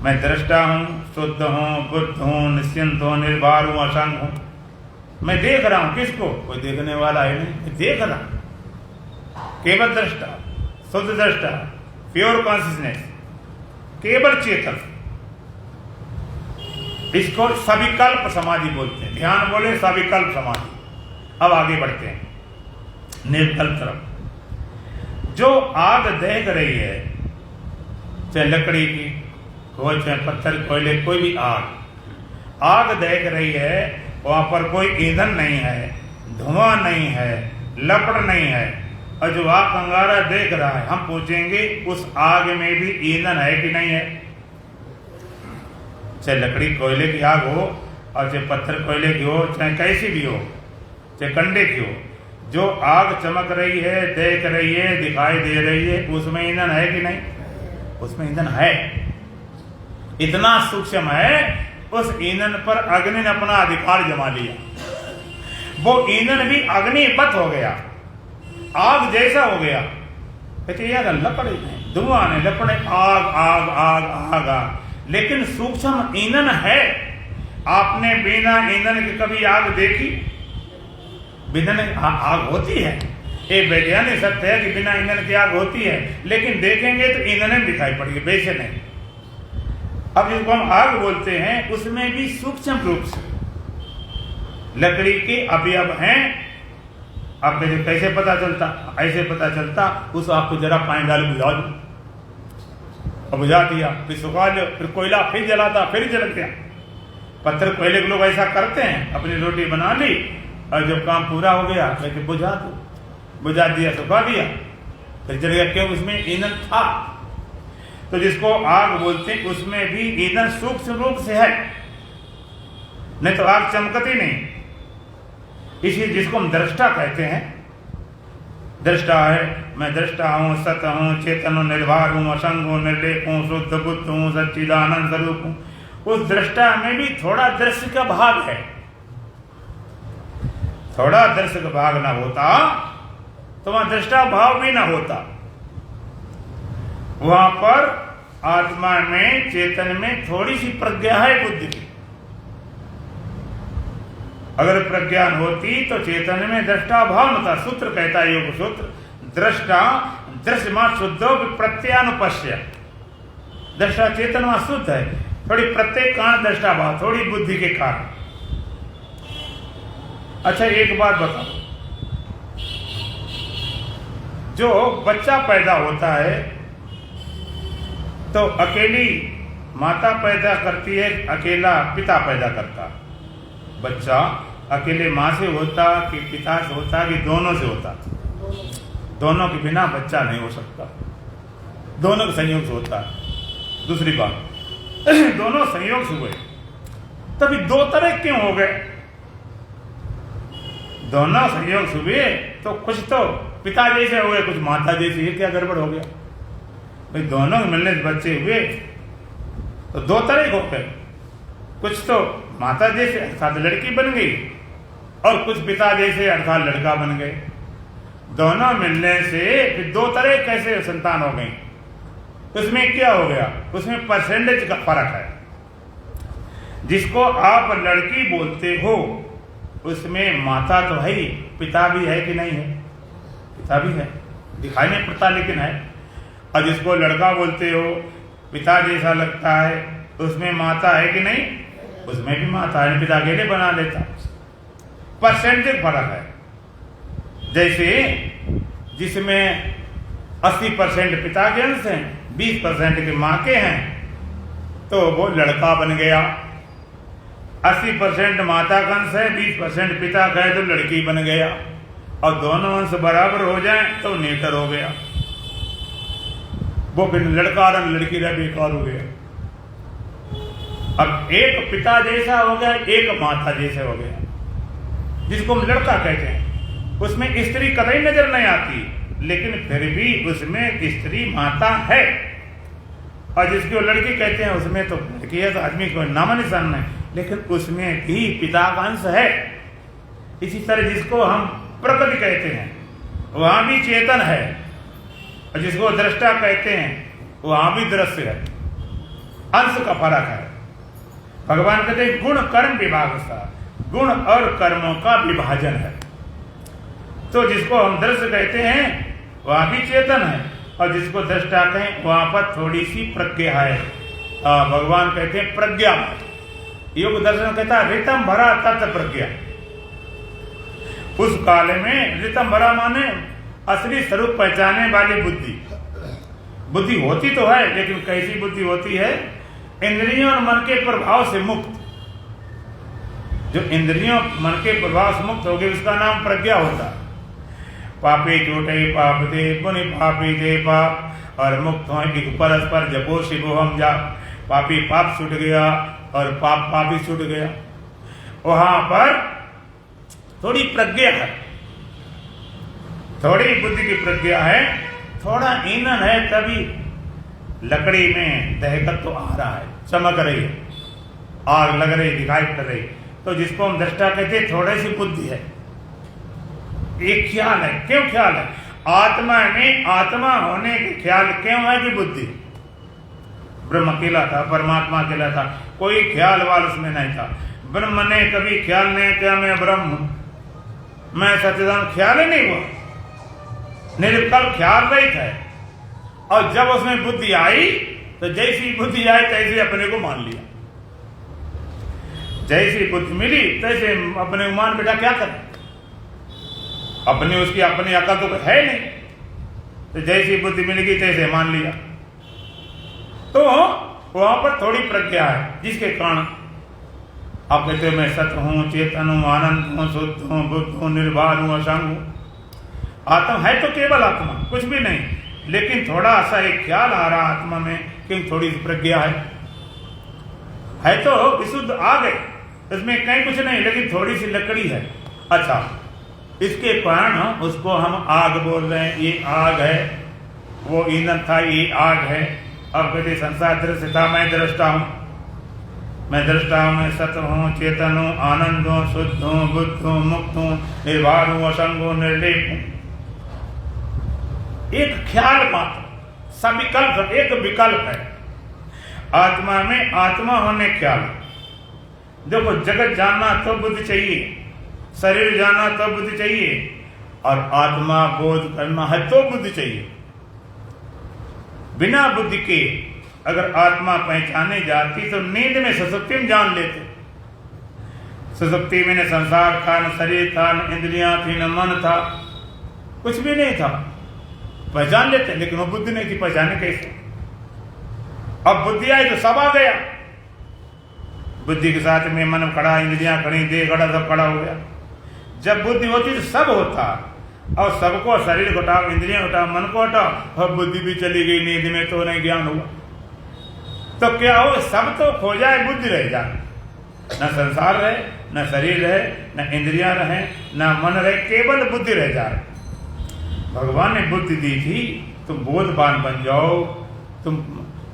मैं दृष्टा हूं, शुद्ध हूं, बुद्ध हूं, निश्चिंत हूं, निर्भर हूं, असंग हूं। मैं देख रहा हूं, किसको? कोई देखने वाला है नहीं, देख रहा, केवल दृष्टा, शुद्ध दृष्टा, प्योर कॉन्शियसनेस, केवल चेतन। इसको सविकल्प समाधि बोलते हैं। ध्यान बोले सविकल्प समाधि। अब आगे बढ़ते हैं निर्विकल्प तरफ। जो आग देख रही है, चाहे लकड़ी की हो, चाहे पत्थर, कोयले, कोई भी आग देख रही है, वहां पर कोई ईंधन नहीं है, धुआं नहीं है, लपड़ नहीं है, और जो आग अंगारा देख रहा है, हम पूछेंगे उस आग में भी ईंधन है कि नहीं है? चाहे लकड़ी कोयले की आग हो और चाहे पत्थर कोयले की हो, चाहे कैसी भी हो, चाहे कंडे की हो, जो आग चमक रही है, देख रही है, दिखाई दे रही है, उसमें ईंधन है कि नहीं? उसमें ईंधन है। इतना सूक्ष्म है, उस ईंधन पर अग्नि ने अपना अधिकार जमा लिया। वो ईंधन भी अग्निवत हो गया, आग जैसा हो गया। कहते यार लकड़ी नहीं, धुआं नहीं, लपड़े, आग आग आग आग आग। लेकिन सूक्ष्म ईंधन है। आपने बिना ईंधन के कभी आग देखी? बिना आग होती है, ये वैज्ञानिक सत्य है कि बिना ईंधन की आग होती है, लेकिन देखेंगे तो ईंधन में दिखाई पड़ेगी, वैसे नहीं। अब जिसको हम आग बोलते हैं, उसमें भी सूक्ष्म रूप से लकड़ी के अवयव हैं। आप कैसे पता चलता? ऐसे पता चलता, उस आग को जरा पानी डाल बुझा दो, और बुझा दिया, फिर सुखा लो, फिर कोयला फिर जलाता, फिर जल गया। पत्थर कोयले के लोग ऐसा करते हैं, अपनी रोटी बना ली और जब काम पूरा हो गया कहते बुझा दो, बुझा दिया, सुखा दिया, फिर जल गया। क्यों? उसमें ईंधन था। तो जिसको आग बोलते हैं, उसमें भी ईंधन सूक्ष्म रूप से है। नहीं तो आग चमकती नहीं। इसी जिसको हम दृष्टा कहते हैं, दृष्टा है, मैं दृष्टा हूँ, सत हूँ, चेतन हूँ, निर्भर हूँ, असंग हूँ, निर्लेप हूँ, शुद्ध बुद्ध हूँ, सच्चिदानंद स्वरूप हूँ। उस दृष्टा में भी थोड़ा दृश्य का भाग है। थोड़ा दृश्य का भाग ना होता तो वहां दृष्टा भाव भी ना होता। वहां पर आत्मा में, चेतन में थोड़ी सी प्रज्ञा है बुद्धि की। अगर प्रज्ञान होती तो चेतन में दृष्टा भाव न था। सूत्र कहता है योग सूत्र, दृष्टा दृश्यमान शुद्धो प्रत्यानुपश्य। दृष्टा चेतन वहां शुद्ध है, थोड़ी प्रत्येक कारण दृष्टा भाव, थोड़ी बुद्धि के कारण। अच्छा एक बात बताओ, जो बच्चा पैदा होता है तो अकेली माता पैदा करती है, अकेला पिता पैदा करता। बच्चा अकेले माँ से होता कि पिता से होता कि दोनों से होता? दोनों के बिना बच्चा नहीं हो सकता, दोनों के संयोग से होता है। दूसरी बात, दोनों संयोग से हुए तभी दो तरह क्यों हो गए? दोनों संयोग से हुए तो कुछ तो पिता जैसे हो गए, कुछ माता जैसी। क्या गड़बड़ हो गया भाई? दोनों के मिलने से बच्चे हुए तो दो तरह हो गए, कुछ तो माता जैसे अर्थात लड़की बन गई और कुछ पिता जैसे अर्थात लड़का बन गए। दोनों मिलने से फिर दो तरह कैसे संतान हो गई? उसमें क्या हो गया? उसमें परसेंटेज का फर्क है। जिसको आप लड़की बोलते हो उसमें माता तो है ही, पिता भी है कि नहीं है? पिता भी है, दिखाई नहीं पड़ता लेकिन है। और जिसको लड़का बोलते हो, पिता जैसा लगता है, उसमें माता है कि नहीं? उसमें भी माता है, पिता अकेले बना लेता। परसेंटेज फर्क है। जैसे जिसमें 80% पिता के अंश हैं, 20% के माँ के हैं, तो वो लड़का बन गया। 80% माता का अंश है, 20% पिता का है, तो लड़की बन गया। और दोनों अंश बराबर हो जाए तो नेटर हो गया। वो फिर लड़का और लड़की रह बेकार हो गया। अब एक पिता जैसा हो गया, एक माता जैसे हो गया। जिसको हम लड़का कहते हैं उसमें स्त्री कतई नजर नहीं आती, लेकिन फिर भी उसमें स्त्री माता है। और जिसको लड़की कहते हैं उसमें तो लड़की है, तो आदमी को नाम निशान नहीं, लेकिन उसमें भी पिता का अंश है। इसी तरह जिसको हम प्रकृति कहते हैं वहां भी चेतन है, और जिसको दृष्टा कहते हैं वहां भी दृश्य है। अंश का फर्क है। भगवान कहते हैं गुण कर्म विभाग सा, गुण और कर्मों का विभाजन है। तो जिसको हम दृश्य कहते हैं वहां भी चेतन है, और जिसको दृष्टा कहें वहां पर थोड़ी सी प्रज्ञा है। भगवान कहते हैं प्रज्ञा। योग दर्शन कहता है रितम भरा तत्व प्रज्ञा। उस काल में रितम भरा माने असली स्वरूप पहचाने वाली बुद्धि। बुद्धि होती तो है, लेकिन कैसी बुद्धि होती है? इंद्रियों और मन के प्रभाव से मुक्त। जो इंद्रियों मन के प्रभाव से मुक्त हो गए उसका नाम प्रज्ञा होता है। पापे चोटे पाप दे पुनि पापी दे पाप, और मुक्त हो परस्पर जपो शिवो हम जा। पापी पाप छूट गया और पाप ही छूट गया। वहां पर थोड़ी प्रज्ञा है, थोड़ी बुद्धि की प्रज्ञा है, थोड़ा ईंधन है, तभी लकड़ी में दहकत तो आ रहा है, चमक रही है, आग लग रही, दिखाई पड़ रही। तो जिसको हम दृष्टा कहते हैं थोड़ी सी बुद्धि है, एक ख्याल है। क्यों ख्याल है? आत्मा में आत्मा होने के ख्याल क्यों है कि बुद्धि? ब्रह्म अकेला था, परमात्मा अकेला था, कोई ख्याल वाल उसमें नहीं था। ब्रह्म ने कभी ख्याल नहीं किया मैं ब्रह्म हूं, मैं सच्चिदानंद, ख्याल ही नहीं हुआ। निर्विकल्प ख्याल रहित है। और जब उसमें बुद्धि आई तो जैसी बुद्धि आई तैसे अपने को मान लिया। जैसी बुद्धि मिली तैसे अपने को मान बेटा क्या करें? अपनी उसकी अपनी अकल तो है नहीं, तो जैसी बुद्धि मिल गई तैसे मान लिया। तो वहां पर थोड़ी प्रज्ञा है, जिसके कारण आप कहते हो मैं सत्य हूं, चेतन हूं, आनंद हूं, शुद्ध हूं, बुद्ध हूं, निर्भर हूं, असंग हूं। आत्मा है तो केवल आत्मा, कुछ भी नहीं, लेकिन थोड़ा सा एक ख्याल आ रहा आत्मा में कि थोड़ी सी प्रज्ञा है तो विशुद्ध आ गए। इसमें कहीं कुछ नहीं, लेकिन थोड़ी सी लकड़ी है। अच्छा, इसके कारण उसको हम आग बोल रहे हैं, ये आग है, वो ईंधन था, ये आग है। अब कहते संसार दृश्य था, मैं दृष्टा हूं, मैं दृष्टा हूं, मैं सत्य हूं, चेतन हूं, आनंद हूं, शुद्ध हूं, बुद्ध हूं, मुक्त हूं, निर्वाण हूं, असंग हूं, निर्लेप हूं। एक ख्याल मात्र, सविकल्प, एक विकल्प है आत्मा में। आत्मा होने ख्याल। देखो, जगत जानना तो बुद्धि चाहिए, शरीर जानना तो बुद्धि चाहिए, और आत्मा बोध करना है तो बुद्धि चाहिए। बिना बुद्धि के अगर आत्मा पहचाने जाती तो नींद में सुसुप्ति में जान लेते। सुसुप्ति में न संसार था, न शरीर था, न इंद्रियां थी, न मन था, कुछ भी नहीं था, पहचान लेते। लेकिन वो बुद्धि नहीं थी, पहचाने कैसे? अब बुद्धि आई तो सब आ गया। बुद्धि के साथ में मन खड़ा, इंद्रियां खड़ी, देह खड़ा, सब खड़ा हो गया। जब बुद्धि होती तो सब होता, और सबको, शरीर को हटाओ, इंद्रियां हटाओ, मन को हटाओ, और बुद्धि भी चली गई नींद में, तो नहीं ज्ञान हुआ। तो क्या हो, सब तो खो जाए, बुद्धि रह जाए। न संसार रहे, न शरीर रहे, न इंद्रियां रहे, न मन रहे, केवल बुद्धि रह जाए। भगवान ने बुद्धि दी थी, तुम बोधवान बन जाओ, तुम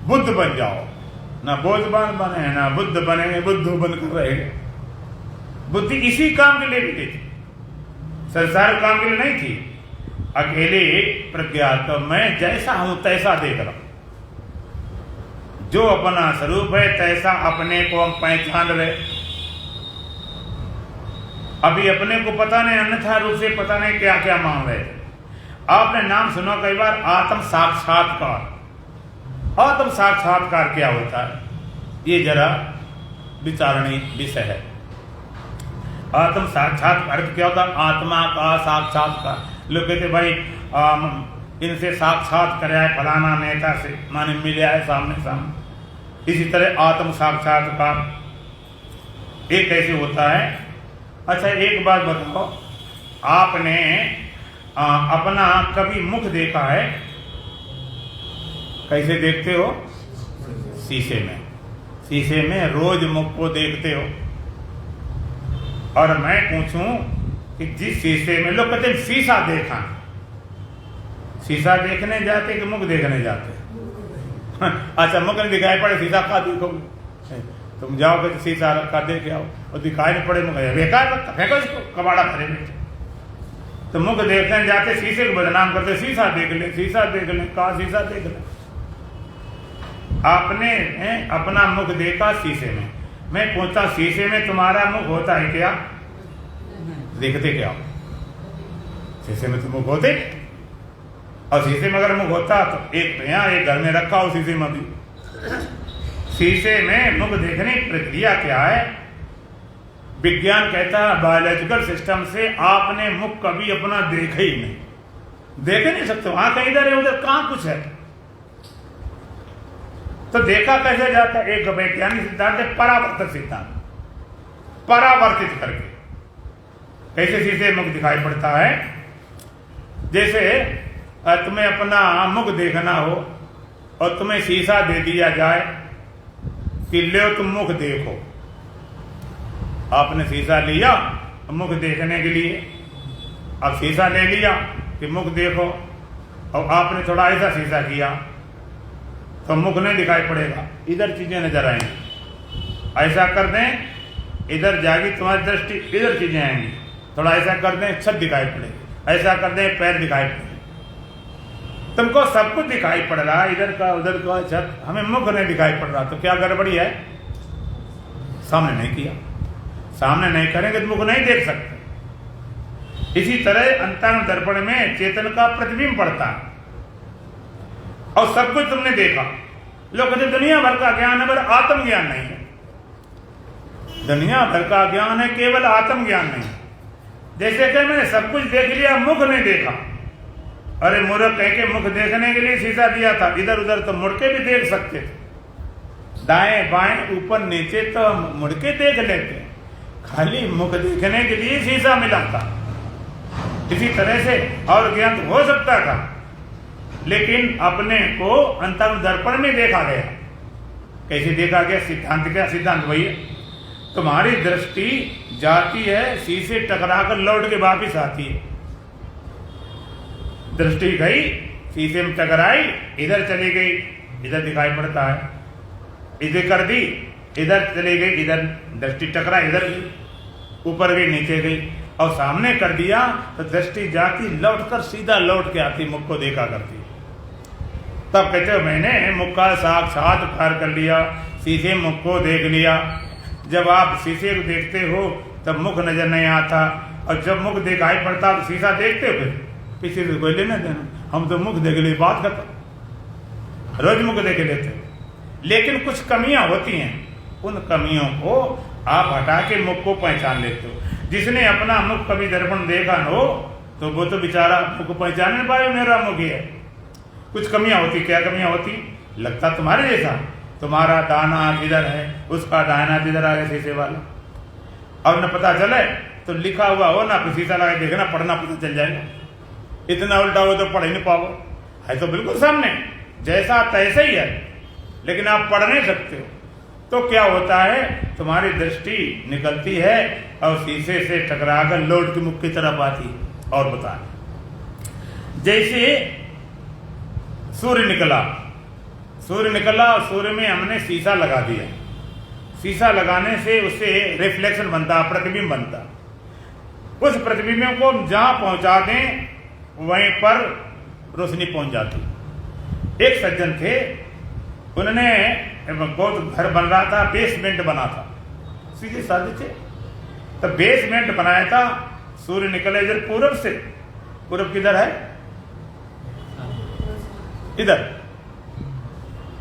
बुद्ध बन जाओ। ना बोधवान बने, ना बुद्ध बनेंगे, बुद्ध बनकर रहेंगे। बुद्धि इसी काम के लिए भी थी, संसार काम के लिए नहीं थी। अकेले प्रज्ञा तो मैं जैसा हूं तैसा देख रहा हूं, जो अपना स्वरूप है तैसा अपने को हम पहचान रहे। अभी अपने को पता नहीं, अन्यथा रूप से पता नहीं क्या क्या मान रहे थे। आपने नाम सुना कई बार, आत्म साक्षात्कार। आत्म साक्षात्कार क्या होता है, ये जरा विचारणीय विषय है। आत्म साक्षात्कार क्या होता है? आत्मा का साक्षात्कार। लोग कहते भाई इनसे साक्षात कराया फलाना नेता से, माने मिले आए सामने सामने। इसी तरह आत्म साक्षात्कार एक कैसे होता है? अच्छा, एक बात बताओ, आपने अपना कभी मुख देखा है? कैसे देखते हो? शीशे में। शीशे में रोज मुख को देखते हो। और मैं पूछूं कि जिस शीशे में, लोग कहते हैं शीशा देखा, शीशा देखने जाते कि मुख देखने जाते? अच्छा, मुख नहीं दिखाई पड़े, शीशा का देखोगे? तुम जाओगे तो शीशा रखा देख आओ, और दिखाई नहीं पड़े, मुख बेकार रखा, फेंको इसको, कबाड़ा भरे में। तो मुख देखने जाते, शीशे को बदनाम करते, शीशा देख ले, शीशा देख ले, कहा शीशा देख ले। आपने अपना मुख देखा शीशे में। मैं पूछता, शीशे में तुम्हारा मुख होता है क्या? देखते क्या? शीशे में तो मुख होते, और शीशे में अगर मुख होता तो एक यहाँ, एक घर में रखा हो शीशे में भी। शीशे में मुख देखने की प्रक्रिया क्या है? विज्ञान कहता है बायोलॉजिकल सिस्टम से आपने मुख कभी अपना देखा ही नहीं, देख नहीं सकते। वहां कहीं इधर है, उधर कहां कुछ है, तो देखा कैसे जाता है? एक वैज्ञानिक सिद्धांत है परावर्तक सिद्धांत, परावर्तित करके। कैसे शीशे मुख दिखाई पड़ता है? जैसे तुम्हें अपना मुख देखना हो और तुम्हें शीशा दे दिया जाए कि ले तुम मुख देखो। आपने शीशा लिया मुख देखने के लिए, अब शीशा ले लिया कि मुख देखो, और आपने थोड़ा ऐसा शीशा किया तो मुख नहीं दिखाई पड़ेगा, इधर चीजें नजर आएंगी। ऐसा कर दें, इधर जाएगी तुम्हारी दृष्टि, इधर चीजें आएंगी। थोड़ा ऐसा कर दें, छत दिखाई पड़ेगी, ऐसा कर दें, पैर दिखाई पड़ेंगे। तुमको सब कुछ दिखाई पड़ रहा है, इधर का उधर का छत, हमें मुख नहीं दिखाई पड़ रहा। तो क्या गड़बड़ी है? सामने नहीं किया। सामने नहीं करेंगे तो मुख नहीं देख सकते। इसी तरह अंतर्मुख दर्पण में चेतन का प्रतिबिंब पड़ता है, और सब कुछ तुमने देखा। लोग कहते दुनिया भर का ज्ञान है, पर आत्म ज्ञान नहीं है। दुनिया भर का ज्ञान है, केवल आत्म ज्ञान नहीं। जैसे कि मैंने सब कुछ देख लिया, मुख नहीं देखा। अरे मूर्ख, कह के मुख देखने के लिए शीशा दिया था, इधर उधर तो मुड़ के भी देख सकते थे, दाएं बाएं ऊपर नीचे तो मुड़ के देख लेते, खाली मुख देखने के लिए शीशा मिला था। इसी तरह से और ज्ञान हो सकता था, लेकिन अपने को अंतर्मुख दर्पण में देखा गया। कैसे देखा गया? सिद्धांत क्या? सिद्धांत वही है, तुम्हारी दृष्टि जाती है, शीशे टकरा कर लौट के वापिस आती है। दृष्टि गई, शीशे में टकराई, इधर चली गई, इधर दिखाई पड़ता है, इधर कर दी, इधर चली गई, इधर दृष्टि टकराई, इधर गई, ऊपर गई, नीचे गई, और सामने कर दिया तो दृष्टि जाती, लौटकर सीधा लौट के आती, मुख को देखा करती। तब कहते हो मैंने मुख का साक्षात उपकार कर लिया, शीशे मुख को देख लिया। जब आप शीशे को देखते हो तब मुख नजर नहीं आता, और जब मुख दिखाई पड़ता तो शीशा देखते हो, फिर किसी से कोई लेना देना, हम तो मुख देख ले, बात करता, रोज मुख देख लेते। लेकिन कुछ कमियां होती हैं, उन कमियों को आप हटा के मुख को पहचान लेते हो। जिसने अपना मुख कभी दर्पण देखा न हो तो वो तो बेचारा मुख पहचान नहीं पाए, मेरा मुख ही है। कुछ कमियां होती, क्या कमियां होती? लगता तुम्हारे जैसा, तुम्हारा दाना किधर है, उसका दाना किधर आ गया शीशे वाला, और न पता चले तो लिखा हुआ हो ना, फिर शीशा लगा देखना, पढ़ना पता चल जाएगा। इतना उल्टा हो तो पढ़ ही नहीं पाओ, है तो बिल्कुल सामने, जैसा तैसा ही है, लेकिन आप पढ़ नहीं सकते हो। तो क्या होता है, तुम्हारी दृष्टि निकलती है और शीशे से टकराकर लौट के मुख की तरफ आती है। और बता, जैसे सूर्य निकला, सूर्य निकला और सूर्य में हमने शीशा लगा दिया, शीशा लगाने से उससे रिफ्लेक्शन बनता, प्रतिबिंब बनता। उस प्रतिबिंब को जहां पहुंचा दें वहीं पर रोशनी पहुंच जाती। एक सज्जन थे, उन्होंने बहुत घर बन रहा था, बेसमेंट बना था, सीधे साधे थे, तो बेसमेंट बनाया था। सूर्य निकले इधर पूरब से, पूरब किधर है? इधर,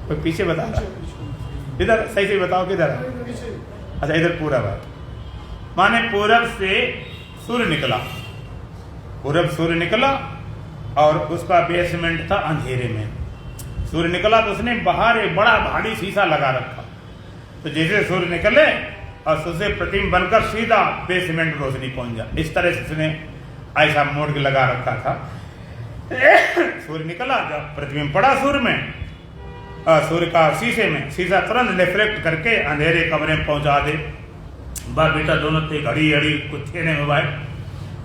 कोई पीछे बता रहा, इधर सही से बताओ किधर है? अच्छा इधर पूरब है, माने पूरब से सूर्य निकला, पूरब सूर्य निकला और उसका बेसमेंट था अंधेरे में। सूर्य निकला तो उसने बाहर एक बड़ा भारी शीशा लगा रखा, तो जैसे सूर्य निकले और उससे प्रतिबिंब बनकर सीधा बेसमेंट में रोशनी पहुंच जाए, इस तरह से उसने ऐसा मोड़ के लगा रखा था। सूर्य निकला, जब प्रतिबिंब पड़ा सूर्य में, सूर्य का शीशे में, शीशा तुरंत रिफ्लेक्ट करके अंधेरे कमरे में पहुंचा दे। बाप बेटा दोनों थे, घड़ी घड़ी कुछ थे नहीं मोबाइल,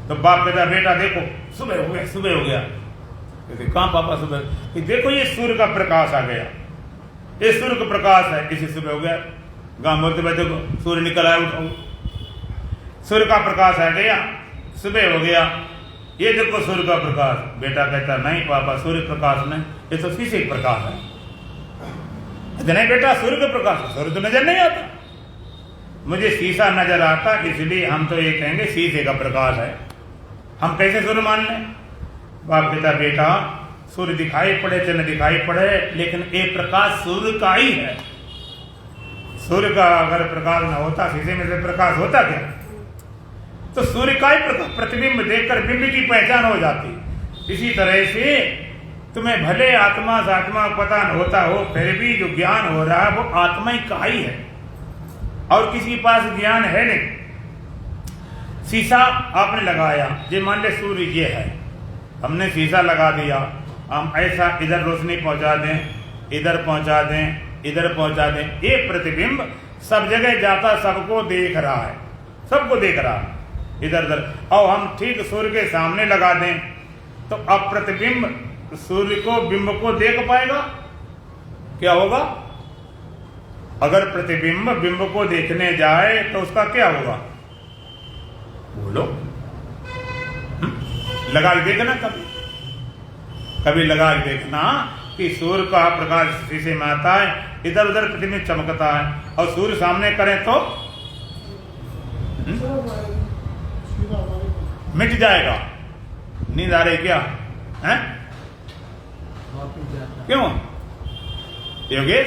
तो बाप कहता बेटा देखो सुबह हो गया, सुबह हो गया। कहते कहाँ पापा सुबह? कि देखो ये सूर्य का प्रकाश आ गया, ये सूर्य का प्रकाश है, इसी सुबह हो गया। गाँव बोलते भाई देखो सूर्य निकल आया, उठाओ, सूर्य का प्रकाश आ गया, सुबह हो गया, ये देखो सूर्य का प्रकाश। बेटा कहता नहीं पापा सूर्य प्रकाश नहीं, ये तो शीशे का प्रकाश है। नहीं बेटा सूर्य का प्रकाश, सूर्य तो नजर नहीं आता, मुझे शीशा नजर आता, इसलिए हम तो ये कहेंगे शीशे का प्रकाश है, हम कैसे सूर्य मान लें? बाप कहता बेटा सूर्य दिखाई पड़े चाहे न दिखाई पड़े, लेकिन एक प्रकाश सूर्य का ही है। सूर्य का अगर प्रकाश न होता, शीशे में से प्रकाश होता क्या? तो सूर्य का ही प्रकाश, प्रतिबिंब देखकर बिंब की पहचान हो जाती। इसी तरह से तुम्हें भले आत्मा से आत्मा पता न होता हो, फिर भी जो ज्ञान हो रहा है वो आत्मा ही का ही है, और किसी के पास ज्ञान है नहीं। शीशा आपने लगाया, जे मान ले सूर्य ये है, हमने शीशा लगा दिया, हम ऐसा इधर रोशनी पहुंचा दें, इधर पहुंचा दें, इधर पहुंचा दें, ये प्रतिबिंब सब जगह जाता, सबको देख रहा है, सबको देख रहा है इधर उधर। और हम ठीक सूर्य के सामने लगा दें तो अब प्रतिबिंब सूर्य को, बिंब को देख पाएगा? क्या होगा? अगर प्रतिबिंब बिंब को देखने जाए तो उसका क्या होगा? बोलो, लगा के देखना, कभी कभी लगा के देखना कि सूर्य का प्रकाश शीशे में आता है, इधर उधर प्रतिबिंब चमकता है, और सूर्य सामने करें तो मिट जाएगा। नींद आ रही क्या है? क्यों योगेश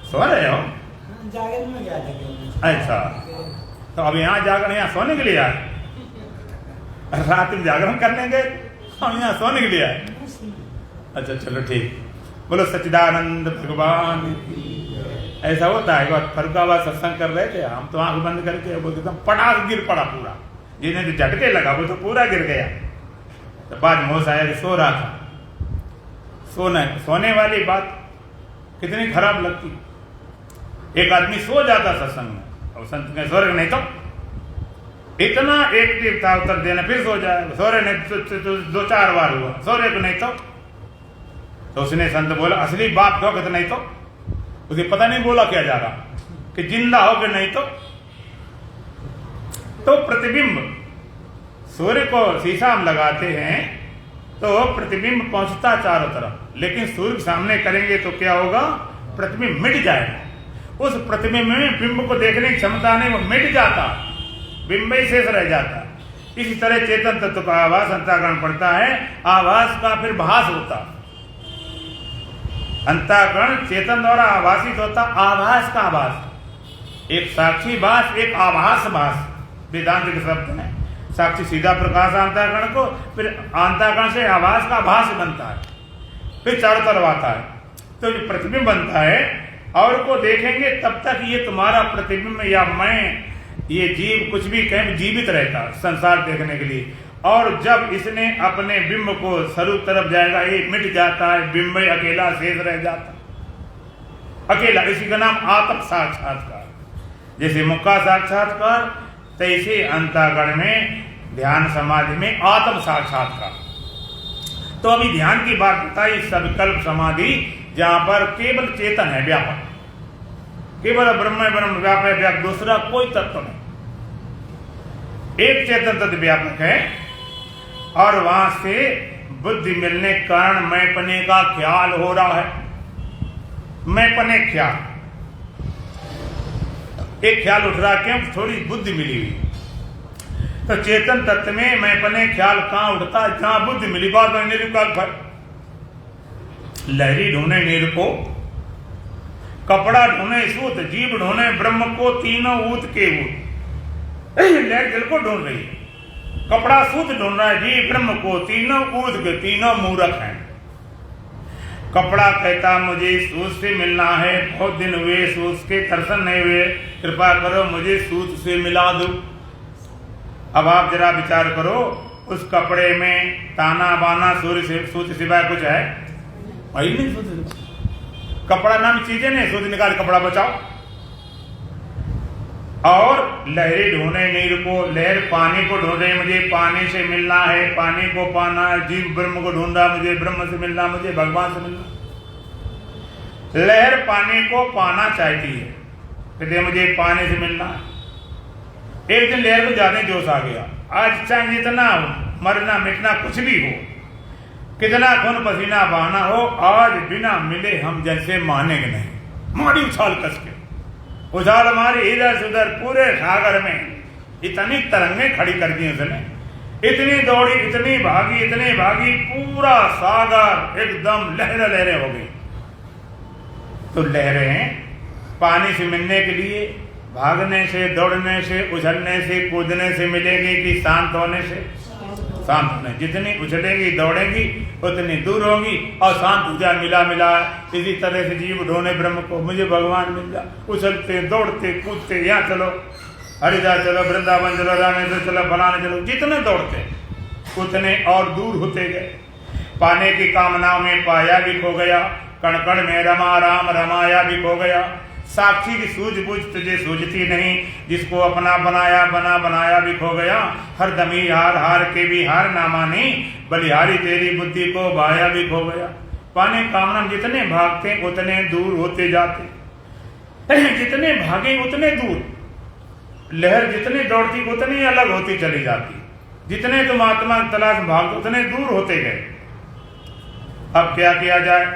सो रहे हो? जागरण में गया था। अच्छा, तो अब यहाँ जागरण, यहाँ सोने के लिए आए? रात में जागरण करने गए, हम यहाँ सोने के लिए आए। अच्छा चलो ठीक, बोलो सच्चिदानंद भगवान। ऐसा होता है, फरुखाबाद सत्संग कर रहे थे हम, तो आंख बंद करके बोलते एकदम पटाख गिर पड़ा पूरा, जिन्हें तो झटके लगा वो तो पूरा गिर गया। तो बाद में होश आया कि सो रहा था। सोने वाली बात कितनी खराब लगती। एक आदमी सो जाता सत्संग में, और संत कहे स्वर्ग नहीं तो। इतना एक्टिव था उत्तर देने, फिर सो जाए, सोरे ने तो 2-4 बार हुआ, सोरे को नहीं तो उसने संत बोला असली बाप कहो कि नहीं तो। उसे पता नहीं बोला क्या जा रहा कि जिंदा हो कि नहीं तो प्रतिबिंब सूर्य को शीशा हम लगाते हैं तो प्रतिबिंब पहुंचता चारों तरफ, लेकिन सूर्य सामने करेंगे तो क्या होगा, प्रतिबिंब मिट जाएगा। उस प्रतिबिंब में बिंब को देखने की क्षमता नहीं, वो मिट जाता, बिंब ही शेष रह जाता। इसी तरह चेतन तत्व का आभास अंतःकरण पड़ता है, आभास का फिर भास होता। अंतःकरण चेतन द्वारा आभासित होता, आभास का आभास, एक साक्षी भास, एक आभास भास, वेदांत के शब्द है। साक्षी सीधा प्रकाश अंतःकरण को, फिर अंतःकरण से आभास का आभास बनता है, फिर चारों तरफ आता है, तो जो प्रतिबिंब बनता है और को देखेंगे तब तक ये तुम्हारा प्रतिबिंब या मैं, ये जीव कुछ भी कहें जीवित रहता संसार देखने के लिए। और जब इसने अपने बिंब को स्वरूप तरफ जाएगा, ये मिट जाता है, बिंब अकेला शेष रह जाता, अकेला। इसी का नाम आत्म साक्षात्कार। जैसे मुख का साक्षात्कार, तैसे अंतःकरण में ध्यान समाधि में आत्म साक्षात्कार। तो अभी ध्यान की बात बताई, सविकल्प समाधि जहां पर केवल चेतन है, व्यापक, केवल ब्रह्म ब्रह्म व्यापक व्यापक, दूसरा कोई तत्व नहीं, एक चेतन तत्व व्यापक है। और वहां से बुद्धि मिलने के कारण मैंपने का ख्याल हो रहा है, मैंपने ख्याल, एक ख्याल उठ रहा, क्यों, थोड़ी बुद्धि मिली हुई। तो चेतन तत्व में मैंपने ख्याल कहां उठता, जहां बुद्धि मिली। बात में निरुपक भर लहरी ढूंढे नीर को, कपड़ा ढूंढे सूत, जीव ढूंढे ब्रह्म को, तीनों ऊत के ऊत। लहर जल को ढूंढ रही है, कपड़ा सूत ढूंढ रहा है, जीव ब्रह्म को, तीनों ऊत के, तीनों मूर्ख हैं। कपड़ा कहता मुझे सूत से मिलना है, बहुत दिन हुए सूत के दर्शन नहीं हुए, कृपा करो मुझे सूत से मिला दो। अब आप जरा विचार करो, उस कपड़े में ताना बाना सूर्य से सूत सिवाय कुछ है? वही नहीं, सूत कपड़ा नाम चीजें नहीं, सूत निकाल कपड़ा बचाओ। और लहरें ढूंढे नीर को, लहर पानी को ढूंढ रही, मुझे पानी से मिलना है, पानी को पाना है। जीव ब्रह्म को ढूंढा, मुझे ब्रह्म से मिलना, मुझे भगवान से मिलना। लहर पानी को पाना चाहती है, कहते मुझे पानी से मिलना है। एक दिन लहर को ज्यादा जोश आ गया, आज चाहे जितना मरना मिटना कुछ भी हो, कितना खून पसीना बहाना हो, आज बिना मिले हम जैसे मानेंगे नहीं। मारी उछाल कस के, उछाल मारी इधर से उधर, पूरे सागर में इतनी तरंगें खड़ी कर दी उसने, इतनी दौड़ी, इतनी भागी, पूरा सागर एकदम लहरें लहरें हो गई। तो लहरें पानी से मिलने के लिए भागने से, दौड़ने से, उछलने से, कूदने से मिलेगी कि शांत होने से? शांत होने। जितनी उछलेंगी दौड़ेंगी उतनी दूर होंगी और शांत हो जाए, मिला मिला। इसी तरह से जीव ढूंढे ब्रह्म को, मुझे भगवान मिल जाए, उछलते दौड़ते कूदते, यहाँ चलो हरिद्वार चलो, वृंदावन चलो, रामेश्वर चलो, फलाने चलो, जितने दौड़ते उतने और दूर होते गए। पाने की कामनाओं में पाया भी खो गया, कण कण में रमा राम रमाया भी खो गया। साक्षी की सूझबूझ तुझे सूझती नहीं, जिसको अपना बनाया बना बनाया भी खो गया। हर दमी हार हार के भी हार ना मानी, बलिहारी तेरी बुद्धि को भाया भी खो गया। पाने कामना में जितने भागते उतने दूर होते जाते, जितने भागे उतने दूर। लहर जितनी दौड़ती उतनी अलग होती चली जाती, जितने तुम आत्मा की तलाश में भागते उतने दूर होते गए। अब क्या किया जाए?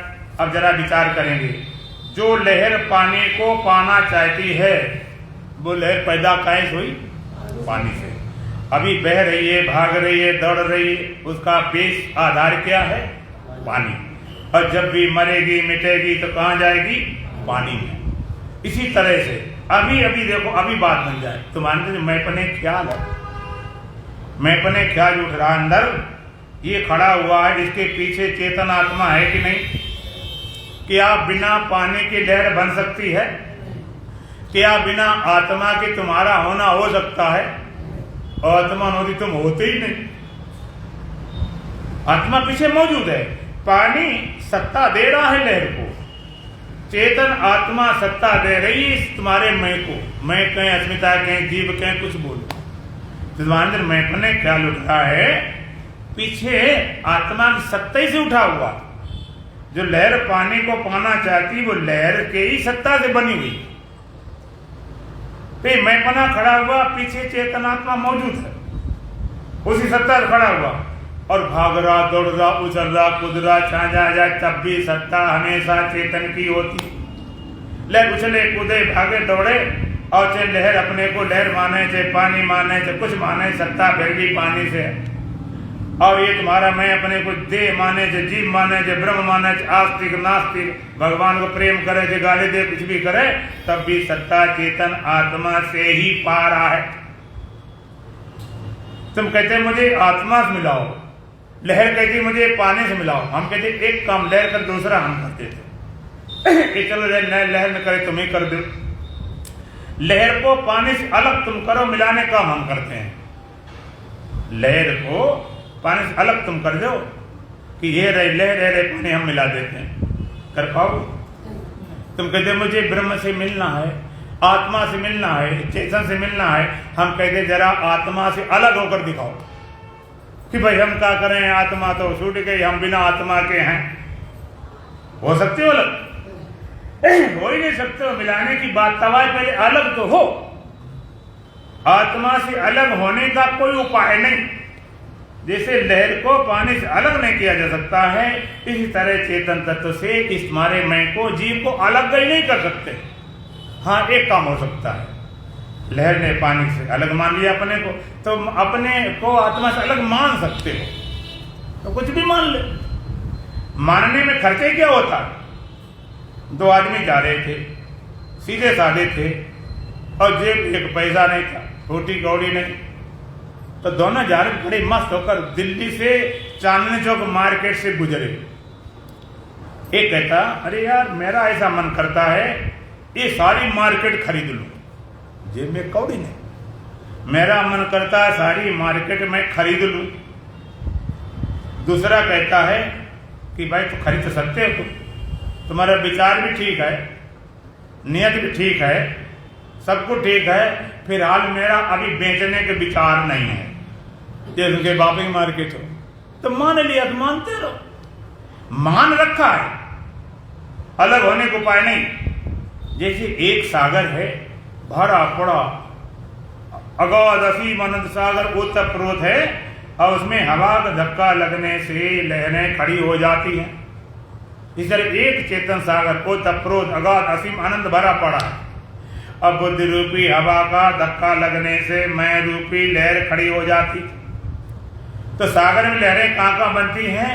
अब जरा विचार करेंगे। जो लहर पानी को पाना चाहती है, वो लहर पैदा कैसे हुई? पानी से। अभी बह रही है, भाग रही है, दौड़ रही है, उसका बेस आधार क्या है? पानी। और जब भी मरेगी मिटेगी तो कहाँ जाएगी? पानी में। इसी तरह से अभी अभी देखो, अभी बात बन जाए तो मानते मैंपने ख्याल है, मैंपने ख्याल उठ रहा अंदर, ये खड़ा हुआ है, इसके पीछे चेतन आत्मा है कि नहीं? क्या बिना पानी की लहर बन सकती है? क्या बिना आत्मा के तुम्हारा होना हो सकता है? और आत्मा होती तुम होते ही नहीं। आत्मा पीछे मौजूद है, पानी सत्ता दे रहा है लहर को। चेतन आत्मा सत्ता दे रही है तुम्हारे मैं को। मैं कहें अस्मिता कहें जीव कहें कुछ बोलो, तुम्हारे मैं पने ख्याल उठ रहा है, पीछे आत्मा की सत्ता ही से उठा हुआ। जो लहर पानी को पाना चाहती वो लहर के ही सत्ता से बनी हुई। तो मैं पना खड़ा हुआ, पीछे चेतनात्मा मौजूद है, उसी सत्ता से खड़ा हुआ और भाग रहा, दौड़ रहा, उछल रहा, कूद रहा, जहां जा जाए तब भी सत्ता हमेशा चेतन की होती। लहर उछले कूदे भागे दौड़े और चाहे लहर अपने को लहर माने, चाहे पानी माने, चाहे कुछ माने, सत्ता फिर भी पानी से है। और ये तुम्हारा मैं अपने को देह माने, चाहे जीव माने, चाहे ब्रह्म माने, चाहे आस्तिक नास्तिक, भगवान को प्रेम करे, चाहे गाली दे, कुछ भी करे, तब भी सत्ता चेतन आत्मा से ही पा रहा है। तुम कहते मुझे आत्मा से मिलाओ, लहर कहती मुझे पानी से मिलाओ, हम कहते एक काम लहर कर दूसरा हम करते थे कि चलो लहर न करे तुम ही कर दो। लहर को पानी से अलग तुम करो, मिलाने का हम करते हैं। लहर को पानी से अलग तुम कर दो कि ये रहे लहर रहे पानी हम मिला देते हैं, कर पाओ? तुम कहते मुझे ब्रह्म से मिलना है, आत्मा से मिलना है, चेतन से मिलना है, हम कहते जरा आत्मा से अलग होकर दिखाओ कि भाई हम क्या करें, आत्मा तो छूट गई, हम बिना आत्मा के हैं। हो सकते हो अलग? हो ही नहीं सकते हो। मिलाने की बात तवा पहले अलग तो हो। आत्मा से अलग होने का कोई उपाय नहीं। जैसे लहर को पानी से अलग नहीं किया जा सकता है, इसी तरह चेतन तत्व से इस तुम्हारे मैं को जीव को अलग नहीं कर सकते। हाँ, एक काम हो सकता है, लहर ने पानी से अलग मान लिया अपने को, तो अपने को आत्मा से अलग मान सकते हो तो कुछ भी मान ले। मानने में खर्चे क्या होता? दो आदमी जा रहे थे, सीधे साधे थे और जेब एक पैसा नहीं था, रोटी कौड़ी नहीं, तो दोनों जा रहे बड़े मस्त होकर दिल्ली से चांदनी चौक मार्केट से गुजरे। एक कहता अरे यार मेरा ऐसा मन करता है ये सारी मार्केट खरीद लूं, जेब में कौड़ी नहीं, मेरा मन करता है सारी मार्केट में खरीद लूं। दूसरा कहता है कि भाई तो खरीद तो सकते हो, तुम्हारा विचार भी ठीक है, नियत भी ठीक है, सब कुछ ठीक है, फिलहाल मेरा अभी बेचने के विचार नहीं है। जैसे उनके बापे की मार्केट हो तो मान लिया तो मानते रहो, मान रखा है, अलग होने को उपाय नहीं। जैसे एक सागर है भरा पड़ा अगाध असीम अनंत सागर ओतप्रोत है और उसमें हवा का धक्का लगने से लहरें खड़ी हो जाती हैं। इस तरह एक चेतन सागर ओतप्रोत अगाध असीम अनंत भरा पड़ा है। अब बुद्धि रूपी हवा का धक्का लगने से मैं रूपी लहर खड़ी हो जाती। तो सागर में लहरें कहाँ बनती हैं?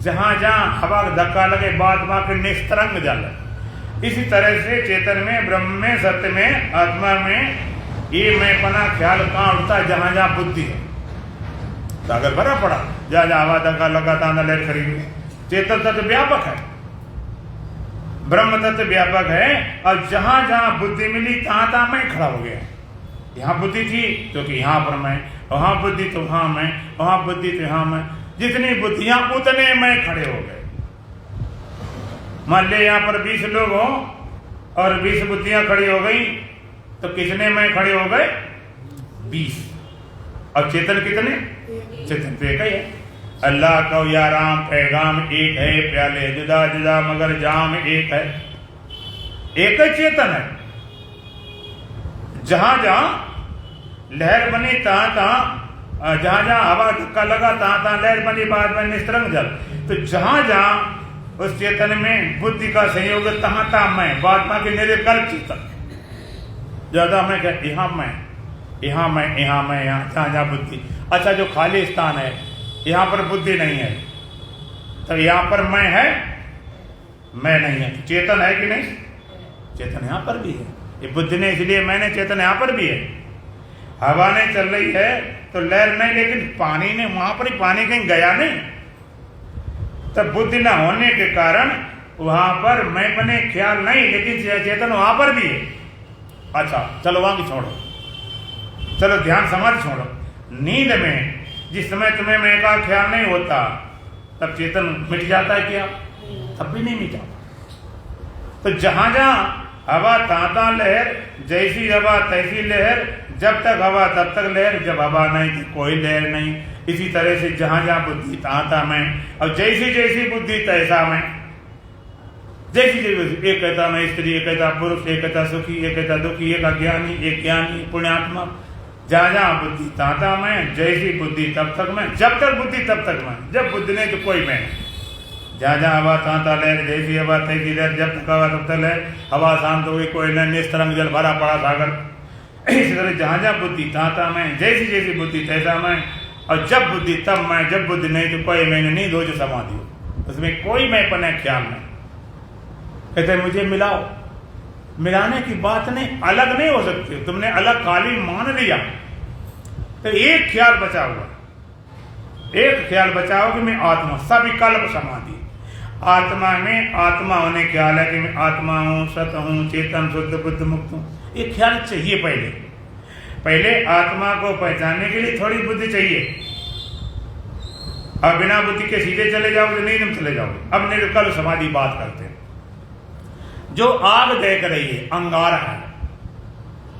जहां जहां हवा का धक्का लगे, बाद वहां के निस्तरंग जल। इसी तरह से चेतन में, ब्रह्म में, सत्य में, आत्मा में ये मैं पना ख्याल कहाँ उठता है? जहां जहां बुद्धि है। सागर भरा पड़ा, जहां जहां हवा धक्का लगा था लहर खड़ी हुई। चेतन तत्व व्यापक है, ब्रह्म तत्व व्यापक है और जहां जहां बुद्धि मिली तहां तहां मैं खड़ा हो गया। यहाँ बुद्धि थी तो कि यहाँ पर मैं, वहां बुद्धि तो वहां मैं, वहां बुद्धि तो यहाँ मैं, जितनी बुद्धियां उतने मैं खड़े हो गए। मान ले यहाँ पर 20 लोग हों और 20 बुद्धियां खड़ी हो गई तो कितने मैं खड़े हो गए? 20। और चेतन कितने? चेतन तो एक ही है। अल्लाह का या राम पैगाम एक है, प्याले जुदा जुदा मगर जाम एक है। एक ही चेतन है। जहां जहां लहर बनी तहां तहां, जहां जहां हवा धक्का लगा तहां तहां लहर बनी, बाद में निस्तरंग जल। तो जहां जहां उस चेतन में बुद्धि का संयोग तहां तहां मैं, बाद में के निर्विकल्प चेतन। ज्यादा मैं क्या, यहाँ मैं, यहाँ मैं, यहाँ मैं, यहाँ जहां जहां बुद्धि। अच्छा, जो खाली स्थान है यहाँ पर बुद्धि नहीं है तो यहाँ पर मैं है, मैं नहीं है। चेतन है कि नहीं? चेतन यहाँ पर भी है। ये बुद्धि ने इसलिए मैंने, चेतन यहाँ पर भी है। हवा ने चल रही है तो लहर नहीं, लेकिन पानी ने वहां पर ही, पानी कहीं गया नहीं। तब बुद्धि न होने के कारण वहां पर मैं बने ख्याल नहीं, लेकिन चेतन वहां पर भी है। अच्छा चलो वहां की छोड़ो, चलो ध्यान समाधि छोड़ो। नींद में जिस समय तुम्हें मैं का ख्याल नहीं होता तब चेतन मिट जाता है क्या? तब भी नहीं मिटा। तो जहां जहां हवा ताता लहर, जैसी हवा तैसी लहर, जब तक हवा तब तक लहर, जब हवा नहीं तो कोई लहर नहीं। इसी तरह से जहां जहां बुद्धि ताता मैं, और जैसी जैसी बुद्धि तैसा मैं। जैसी जैसी, एक कहता मैं स्त्री, एक कहता पुरुष, एक कहता सुखी, एक कहता दुखी, एक अज्ञानी, एक ज्ञानी, पुण्यात्मा। जहां जहां बुद्धि ताता मैं, जैसी बुद्धि तब तक मैं, जब तक बुद्धि तब तक मैं, जब बुद्धि नहीं तो कोई मैं नहीं। जहां जहां हवा ताता लहर, जैसी हवा तैसी लहर, जब तक हवा तब तक लहर। हवा शांत हो गई, कोई नहीं, निस्तरंग जल भरा पड़ा सागर। इसी तरह जहां जहां बुद्धि ताता मैं, जैसी जैसी बुद्धि तैसा मैं, और जब बुद्धि तब मैं, जब बुद्धि नहीं तो कोई मैंने नहीं, दो जो समाधि हो, उसमें कोई मैं पने ख्याल नहीं। कहते मुझे मिलाओ, मिलाने की बात नहीं, अलग नहीं हो सकती। तुमने अलग काली मान लिया तो एक ख्याल बचा हुआ, एक ख्याल बचा हो कि मैं आत्मा, सविकल्प समाधि। आत्मा में आत्मा होने ख्याल है कि मैं आत्मा हूं, सत हूं, चेतन, शुद्ध, बुद्ध, मुक्त हूं। ये ख्याल चाहिए। पहले आत्मा को पहचानने के लिए थोड़ी बुद्धि चाहिए। अब बिना बुद्धि के सीधे चले जाओगे, नहीं तुम चले जाओगे। अब निर्विकल्प समाधि बात करते हैं। जो आग देख रही है, अंगारा है,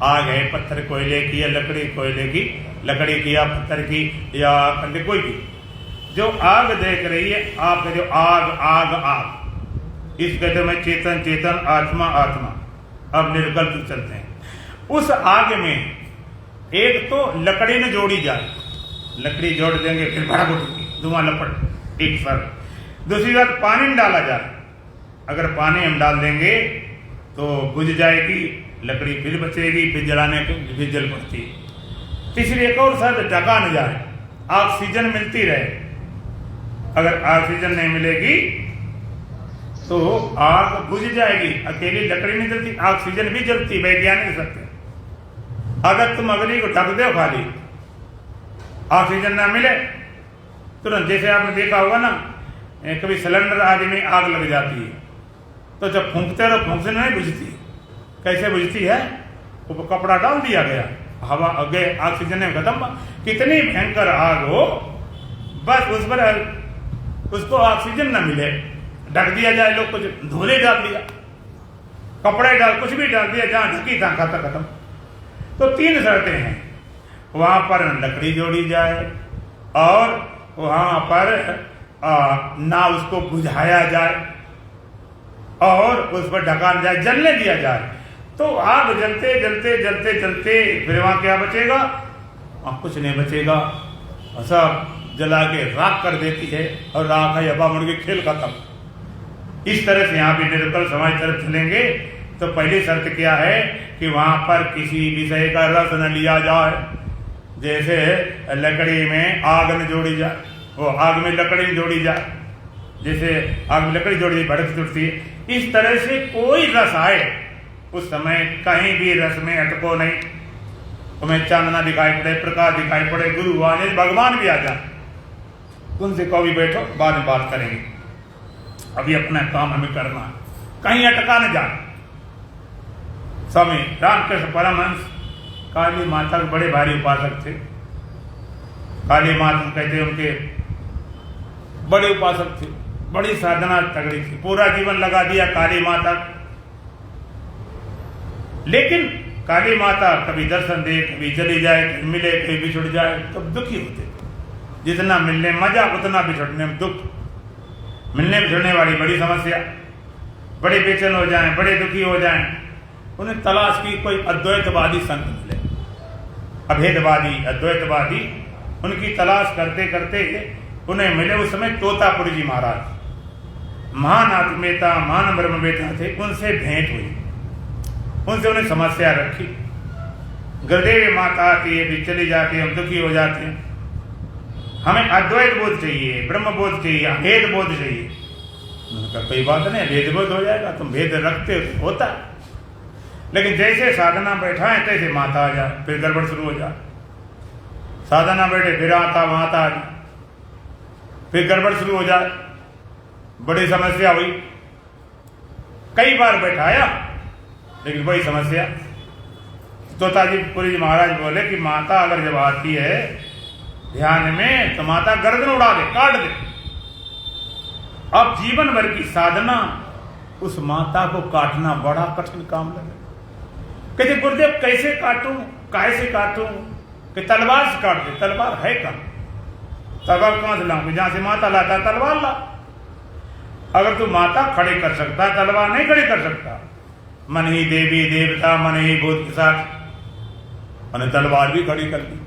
आग है, पत्थर कोयले की या लकड़ी कोयले की, लकड़ी की या पत्थर की या कंडे कोई भी, जो आग देख रही है, आप जो आग आग आग, इस कहते में चेतन चेतन, आत्मा आत्मा। अब निर्विकल्प चलते हैं। उस आग में एक तो लकड़ी न जोड़ी जाए, लकड़ी जोड़ देंगे फिर भड़क उठेगी, धुआं लपट, एक फर्क। दूसरी बात, पानी में डाला जाए, अगर पानी हम डाल देंगे तो बुझ जाएगी लकड़ी, फिर बचेगी, फिर जलाने को फिर जल पड़ती। तीसरी एक और शर्त, ढका न जाए, ऑक्सीजन मिलती रहे। अगर ऑक्सीजन नहीं मिलेगी तो आग बुझ जाएगी। अकेली लकड़ी नहीं जलती, ऑक्सीजन भी जलती, वैज्ञानिक सत्य। अगर तुम अग्नि को ढक दो खाली, ऑक्सीजन ना मिले तुरंत, जैसे आपने देखा होगा ना, कभी सिलेंडर आदि में आग लग जाती है तो जब फूंकते रहो, फूंकने नहीं बुझती। कैसे बुझती है? वो कपड़ा डाल दिया गया, हवा गए, ऑक्सीजन में खत्म। कितनी भयंकर आग हो, बस उस पर उसको ऑक्सीजन ना मिले, ढक दिया जाए, लोग कुछ धोले डाल दिया, कपड़े डाल, कुछ भी डाल दिया, जहां ढकी था खाता खत्म। तो तीन शर्तें हैं, वहां पर लकड़ी जोड़ी जाए और वहां पर ना उसको बुझाया जाए और उस पर ढका जाए, जलने दिया जाए। तो आग जलते जलते जलते जलते फिर वहां क्या बचेगा? कुछ नहीं बचेगा, सब जला के राख कर देती है और राख है हवा मुड़ के खेल खत्म। इस तरह से यहाँ भी निर्विकल्प समाधि तरफ चलेंगे तो पहली शर्त क्या है कि वहां पर किसी विषय का रस न लिया जाए। जैसे लकड़ी में आग न जोड़ी जाए, वो आग में लकड़ी जोड़ी जाए, जैसे आग में लकड़ी जोड़ी भड़क टूटती है। इस तरह से कोई रस आए उस समय कहीं भी रस में अटको नहीं। तुम्हें चांदना दिखाई पड़े, प्रकाश दिखाई पड़े, गुरु आ जाए, भगवान भी आ जाए, उनसे कभी बैठो, बाद में बात करेंगे, अभी अपना काम हमें करना है, कहीं अटका न जाए। स्वामी रामकृष्ण परमहंस काली माता के बड़े भारी उपासक थे। काली माता कहते उनके बड़े उपासक थे, बड़ी साधना तगड़ी थी, पूरा जीवन लगा दिया काली माता। लेकिन काली माता कभी दर्शन दे, कभी चली जाए, कभी मिले, कभी बिछुड़ जाए, तब दुखी होते। जितना मिलने मजा उतना बिछुड़ने में दुख। मिलने बिछुड़ने वाली बड़ी समस्या, बड़े बेचैन हो जाएं, बड़े दुखी हो जाएं। उन्हें तलाश की कोई अद्वैतवादी संत मिले, अभेदवादी अद्वैतवादी, उनकी तलाश करते करते उन्हें मिले। उस समय तोतापुरी जी महाराज महान आत्मेता, महान ब्रह्मवेता थे, उनसे भेंट हुई, उनसे उन्हें समस्या रखी। गुरुदेव माता आती है, भी चली जाती है, हम दुखी हो जाते हैं, हमें अद्वैत बोध चाहिए, ब्रह्म बोध चाहिए, अभेद बोध चाहिए। उनका कोई बात नहीं, भेद बोध हो जाएगा, तुम भेद रखते हो तो होता है। लेकिन जैसे साधना बैठा है तैसे माता आ जाए, फिर गड़बड़ शुरू हो जाए। साधना बैठे फिर आता माता आ जाए, फिर गड़बड़ शुरू हो जाए, बड़ी समस्या हुई। कई बार बैठाया लेकिन वही समस्या। तोताजी पुरी जी महाराज बोले कि माता अगर जब आती है ध्यान में तो माता गर्दन उड़ा दे, काट दे। अब जीवन भर की साधना उस माता को काटना बड़ा कठिन काम लगे। कहते गुरुदेव कैसे काटूं, कैसे काटूं? कि तलवार से काट दे। तलवार है कहाँ? तलवार कहां से लाऊं? जहां से माता लाता है तलवार ला। अगर तू माता खड़े कर सकता है, तलवार नहीं खड़ी कर सकता। मन ही देवी देवता, मन ही भूत पिशाच, मैंने तलवार भी खड़ी कर दी।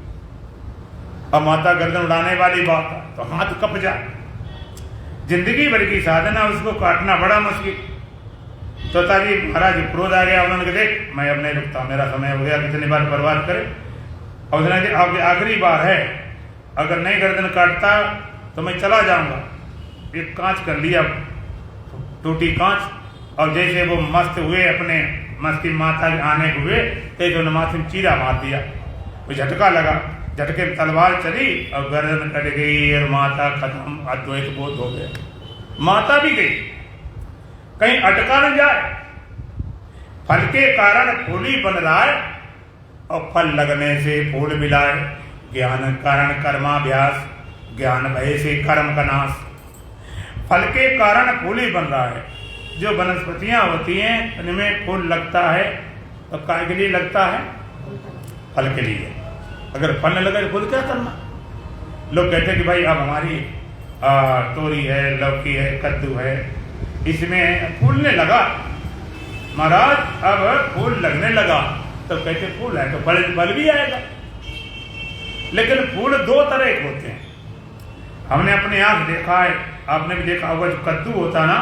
अब माता गर्दन उड़ाने वाली बात है तो हाथ कप जाए। जिंदगी भर की साधना, उसको काटना बड़ा मुश्किल। तो ताजी महाराज क्रोध आ गया। उन्होंने कहा देख मैं अब नहीं रुकता, मेरा समय हो गया, कितनी बार बर्बाद करे। और उसने अब आखिरी बार है, अगर नहीं गर्दन काटता तो मैं चला जाऊंगा। एक कांच कर लिया, टूटी कांच, और जैसे वो मस्त हुए, अपने मस्त की माता के आने हुए, तेज माथे में चीरा मार दिया। वो झटका लगा, झटके तलवार चली और गर्दन कट गई और माता खत्म, अद्वैत बोध हो गया। माता भी गई, कहीं अटका न जाए। फल के कारण फूल ही बन रहा है और फल लगने से फूल मिलाए। ज्ञान कारण कर्माभ्यास, ज्ञान भय से कर्म का नाश। फल के कारण फूल ही बन रहा है। जो वनस्पतियां होती हैं उनमें फूल लगता है तो काय के लिए लगता है? फल के लिए। अगर फल न लगे तो फूल क्या करना? लोग कहते हैं कि भाई अब हमारी तोरी है, लौकी है, कद्दू है, इसमें फूलने लगा महाराज, अब फूल लगने लगा। तो कहते फूल है तो फल भी आएगा। लेकिन फूल दो तरह के होते हैं। हमने अपने आंख देखा है, आपने भी देखा होगा। जो कद्दू होता ना,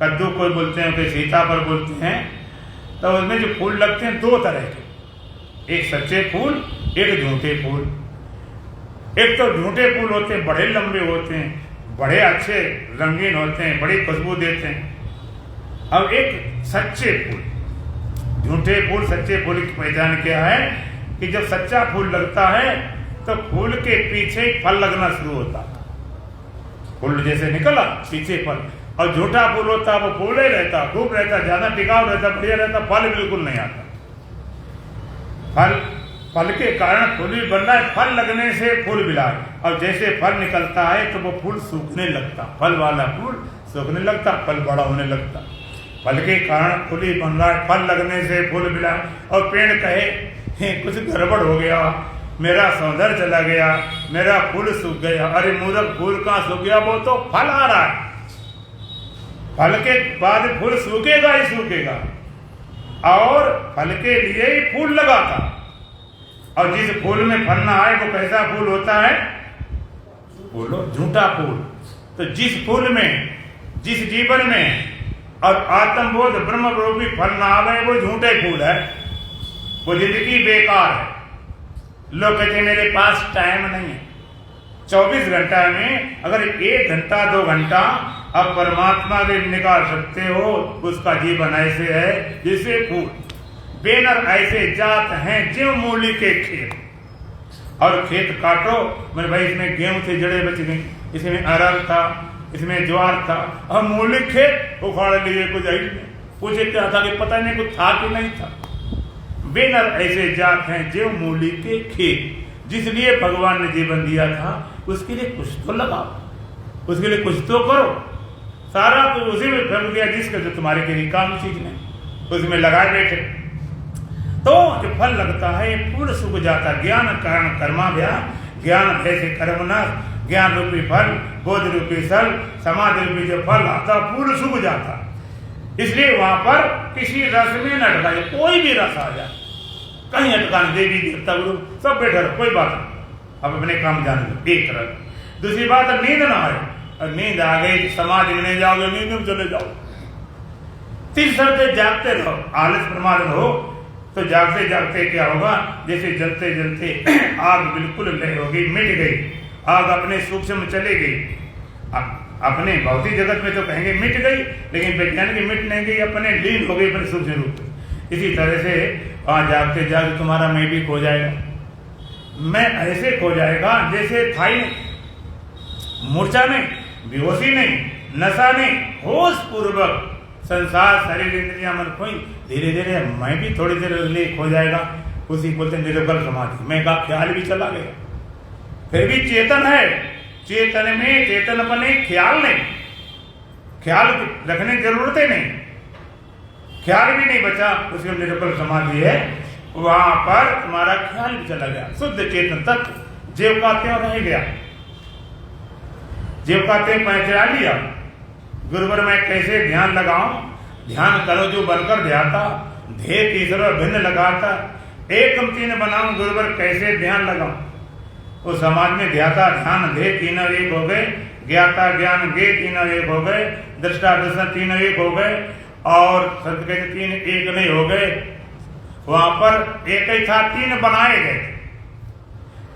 कद्दू कोई बोलते हैं, कोई सीताफल बोलते हैं, तो उसमें जो फूल लगते हैं दो तरह के, एक सच्चे फूल, एक झूठे फूल। एक तो झूठे फूल होते हैं, बड़े लंबे होते हैं, बड़े अच्छे रंगीन होते हैं, बड़ी खुशबू देते हैं। अब एक सच्चे फूल। झूठे फूल सच्चे फूल की पहचान क्या है? कि जब सच्चा फूल लगता है तो फूल के पीछे फल लगना शुरू होता है। फूल जैसे निकला, पीछे फल। और झूठा फूल होता है वो फूले रहता, खूब रहता, ज्यादा टिकाऊ रहता, बढ़िया रहता, फल बिल्कुल नहीं आता। फल के कारण फूल भी बन रहा है, फल लगने से फूल मिलाए। और जैसे फल निकलता है तो वो फूल सूखने लगता, फल वाला फूल सूखने लगता, फल बड़ा होने लगता। फल के कारण फूल ही बन रहा है, फल लगने से फूल मिला। और पेड़ कहे कुछ गड़बड़ हो गया, मेरा सौंदर्य चला गया, मेरा फूल सूख गया। अरे मूर्ख, फूल कहाँ सूख गया? वो तो फल आ रहा है। फल के बाद फूल सूखेगा ही सूखेगा, और फल के लिए ही फूल लगा था। और जिस फूल में फल ना आए वो कैसा फूल होता है? बोलो, झूठा फूल। तो जिस फूल में, जिस जीवन में और आत्मबोध ब्रह्म रूपी फल ना आवे वो झूठे फूल है, वो जिंदगी बेकार है। लोग कहते हैं मेरे पास टाइम नहीं है। 24 घंटा में अगर 1 घंटा 2 घंटा आप परमात्मा के निकाल सकते हो, उसका जीवन ऐसे है जैसे फूल। बेनर ऐसे जात हैं ज्यों मूली के खेत। और खेत काटो, मेरे भाई इसमें गेहूं थे, जड़े बच गई, इसमें अरहर था, इसमें ज्वार था, और मूली खेत उखाड़ लिए। कुछ पूछे क्या था कि पता नहीं कुछ था कि नहीं था। बेनर ऐसे जात हैं ज्यों मूली के खेत। जिसलिए भगवान ने जीवन दिया था उसके लिए कुछ तो लगाओ, उसके लिए कुछ तो करो। सारा कुछ उसी में फेंक दिया जिसके जो तुम्हारे के लिए काम चीज नहीं, उसमें लगाए बैठे। तो जो फल लगता है फूल सूख जाता। ज्ञान कारण कर्माभ्यास, ज्ञान भय से कर्म नाश। ज्ञान रूपी फल, बोध रूपी फल, समाधि रूपी जो फल आता फूल सूख जाता। इसलिए वहां पर किसी रस में न अटका जाए, कोई भी रस आ जाए, कहीं अटका नहीं। देवी देवता गुरु सब बैठे रहो, कोई बात नहीं, अब अपने काम जाने दो। एक तरफ दूसरी बात, नींद ना आए। और नींद आ गई, समाधि में नहीं जाओगे, नींद में चले जाओ। तीसरे जागते रहो, आलस प्रमाद हो तो जागते जागते क्या होगा? जैसे जलते जलते आग बिल्कुल लय हो गई, मिट गई। आग अपने सूक्ष्म चले गई। अपने भौतिक जगत में तो कहेंगे मिट गई, लेकिन वैज्ञानिक मिट नहीं गई, अपने लीन हो गई अपने सूक्ष्म रूप। इसी तरह से जागते जागते तुम्हारा मैं भी खो जाएगा। मैं ऐसे खो जाएगा जैसे था ही नहीं, मूर्छा नहीं, बेहोशी नहीं, नशा नहीं, होश पूर्वक संसार शरीर इंद्रिया मन खोई। धीरे धीरे मैं भी थोड़ी देर लिए खो जाएगा। उसी बोलते निर्बल समाधि, मैं का ख्याल भी चला गया। फिर भी चेतन है, चेतन में चेतन बने ख्याल नहीं। ख्याल रखने की जरूरत ही नहीं, ख्याल भी नहीं बचा, उसके निर्बल समाधि है, वहां पर तुम्हारा ख्याल भी चला गया। शुद्ध चेतन तत्व जीव का त्यों रह गया, जीव का त्यों पहचान लिया। गुरुवर मैं कैसे ध्यान लगाऊं, ध्यान करो जो बनकर ध्याता, ध्येय तीसरा भिन्न लगाता, एकम तीन बनाऊं गुरुवर कैसे ध्यान लगाऊं। उस समाज में ध्याता ध्यान ध्येय तीनों एक हो गए, ज्ञाता ज्ञान गे तीनों एक हो गए, दृष्टा दर्शन तीनों एक हो गए, और संत कहते तीन एक नहीं हो गए। वहां पर एक ही था, तीन बनाए गए,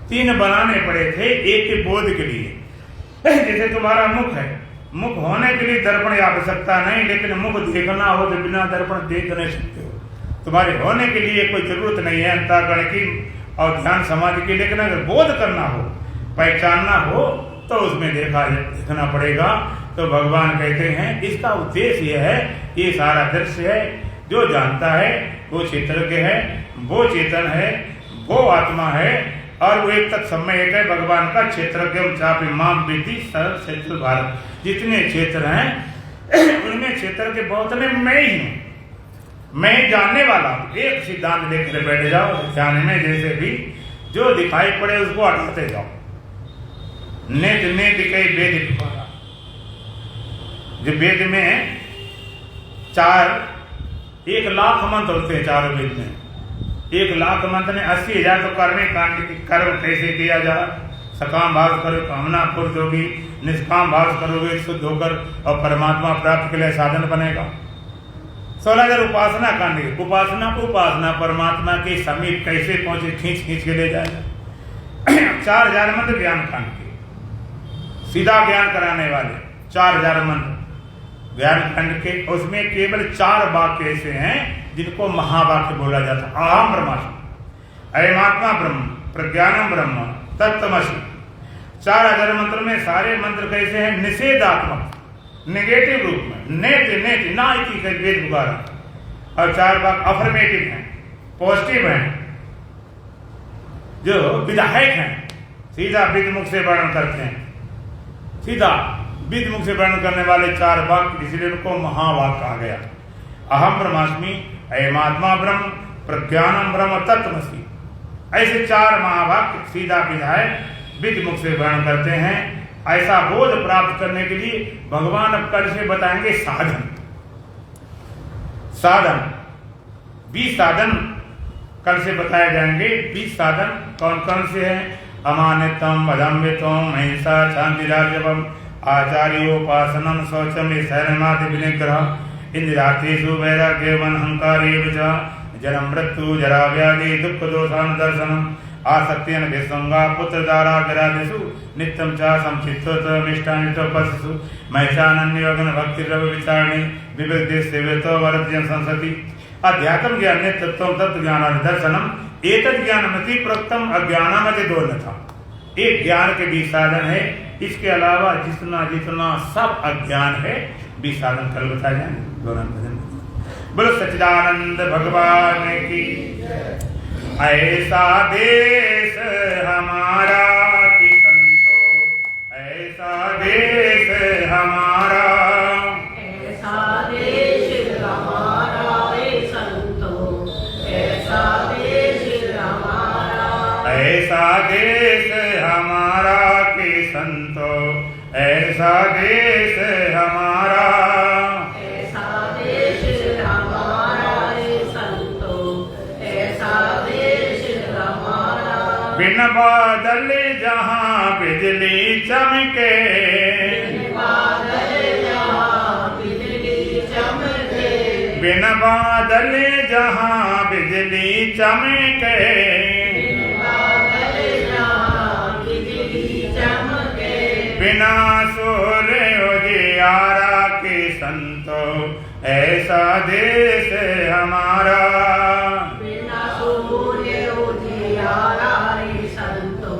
तीन बनाने पड़े थे एक के बोध के लिए। जैसे तुम्हारा मुख है, मुख होने के लिए दर्पण की आवश्यकता नहीं, लेकिन मुख देखना हो तो बिना दर्पण देख नहीं सकते हो। तुम्हारे होने के लिए कोई जरूरत नहीं है अंतःकरण की और ध्यान समाधि की, लेकिन अगर बोध करना हो, पहचानना हो तो उसमें देखना पड़ेगा। तो भगवान कहते हैं इसका उद्देश्य यह है, ये सारा दृश्य है, जो जानता है वो क्षेत्रज्ञ है, वो चेतन है, वो आत्मा है, और वो एक तक समय एक है भगवान का क्षेत्रज्ञ चापि माम विद्धि सर्व क्षेत्र भारत। जितने क्षेत्र हैं उनमें क्षेत्र के बहुत में मैं ही हूं, मैं जानने वाला हूं। एक सिद्धांत लेकर बैठ जाओ ध्यान में, जैसे भी जो दिखाई पड़े उसको हटाते जाओ। नेत नेत कई वेद पुकारा, जो वेद में 1,00,000 मंत्र होते हैं, चारों वेद में 1,00,000 मंत्र ने 80,000 तो करने कांड की कर्म कैसे किया जाए। सकाम भाव करो कामना पूर्त होगी, निष्काम भाव करोगे शुद्ध होकर और परमात्मा प्राप्त के लिए साधन बनेगा। 16,000 उपासना कांड की, उपासना परमात्मा के समीप कैसे पहुंचे, खींच खींच के ले जाएगा। 4,000 मंत्र ज्ञान कांड के, सीधा ज्ञान कराने वाले 4,000 मंत्र ज्ञान खंड के। उसमें केवल 4 वाक्य ऐसे हैं जिनको महावाक्य बोला जाता है। अहम ब्रह्मास्मि, अयमात्मा ब्रह्म, प्रज्ञानम ब्रह्म, तत्त्वमसि। 4,000 मंत्र में सारे मंत्र कैसे हैं, निषेधात्मक, नेगेटिव रूप में, नेत नेत ना इति का वेद पुकारा, और 4 वाक्य अफर्मेटिव हैं, पॉजिटिव हैं, जो विधायक हैं, सीधा विद मुख से वर्णन करते हैं, सीधा विद मुख से वर्णन करने वाले 4 वाक्य, इसलिए उनको महावाक्य कहा गया। अहम ब्रह्मास्मि, अयमात्मा ब्रह्म, प्रज्ञानम ब्रह्म, तत्त्वमसि। ऐसे 4 महावाक्य सीधा विधायक विद मुख से वर्णन करते हैं। ऐसा बोध प्राप्त करने के लिए भगवान अब कल से बताएंगे साधन। 20 साधन कल से बताए जाएंगे। 20 साधन कौन कौन से हैं? अमानितम, अदम्भितम, अहिंसा, शांतिराजवम, आचार्योपासनम, शौचम, शरणमादि विनिग्रह, इंद्रियार्थेषु वैराग्यम, अहंकारेव च, जन्म मृत्यु जरा व्याधि दुख दोषान दर्शनम, आसक्तियन विसंगा पुत्र दारा विरादिषु, नित्यम च संचित्तमिष्टानि तपस्सु, महिषानन्ययोगन भक्ति रव विचारणी, विविध सेवतो वरद्यं संसति। अध्यात्म ज्ञान नित्यत्व तत्व ज्ञान दर्शनम, एतद् ज्ञानमति प्रोक्तम अज्ञानमति दोन्यथा। एक ज्ञान के 20 साधन है, इसके अलावा जितना जितना सब अज्ञान है 20 साधन कल बताए जाएंगे। बोलो सच्चिदानंद भगवान की। ऐसा देश हमारा कि संतो, ऐसा देश हमारा, ऐसा देश हमारा रे संतो, ऐसा देश हमारा, ऐसा देश हमारा कि संतो, ऐसा देश हमारा, ऐसा देश हमारा रे संतो, ऐसा देश हमारा। बिन बादल जहाँ बिजली चमके, बिन बादल जहाँ बिजली चमके, बिन बादल जहाँ बिजली चमके, बिन बादल जहाँ बिजली चमके, बिना सूर्य उजियारा के संतो, ऐसा देश हमारा, बिना सूर्य उजियारा रे संतो,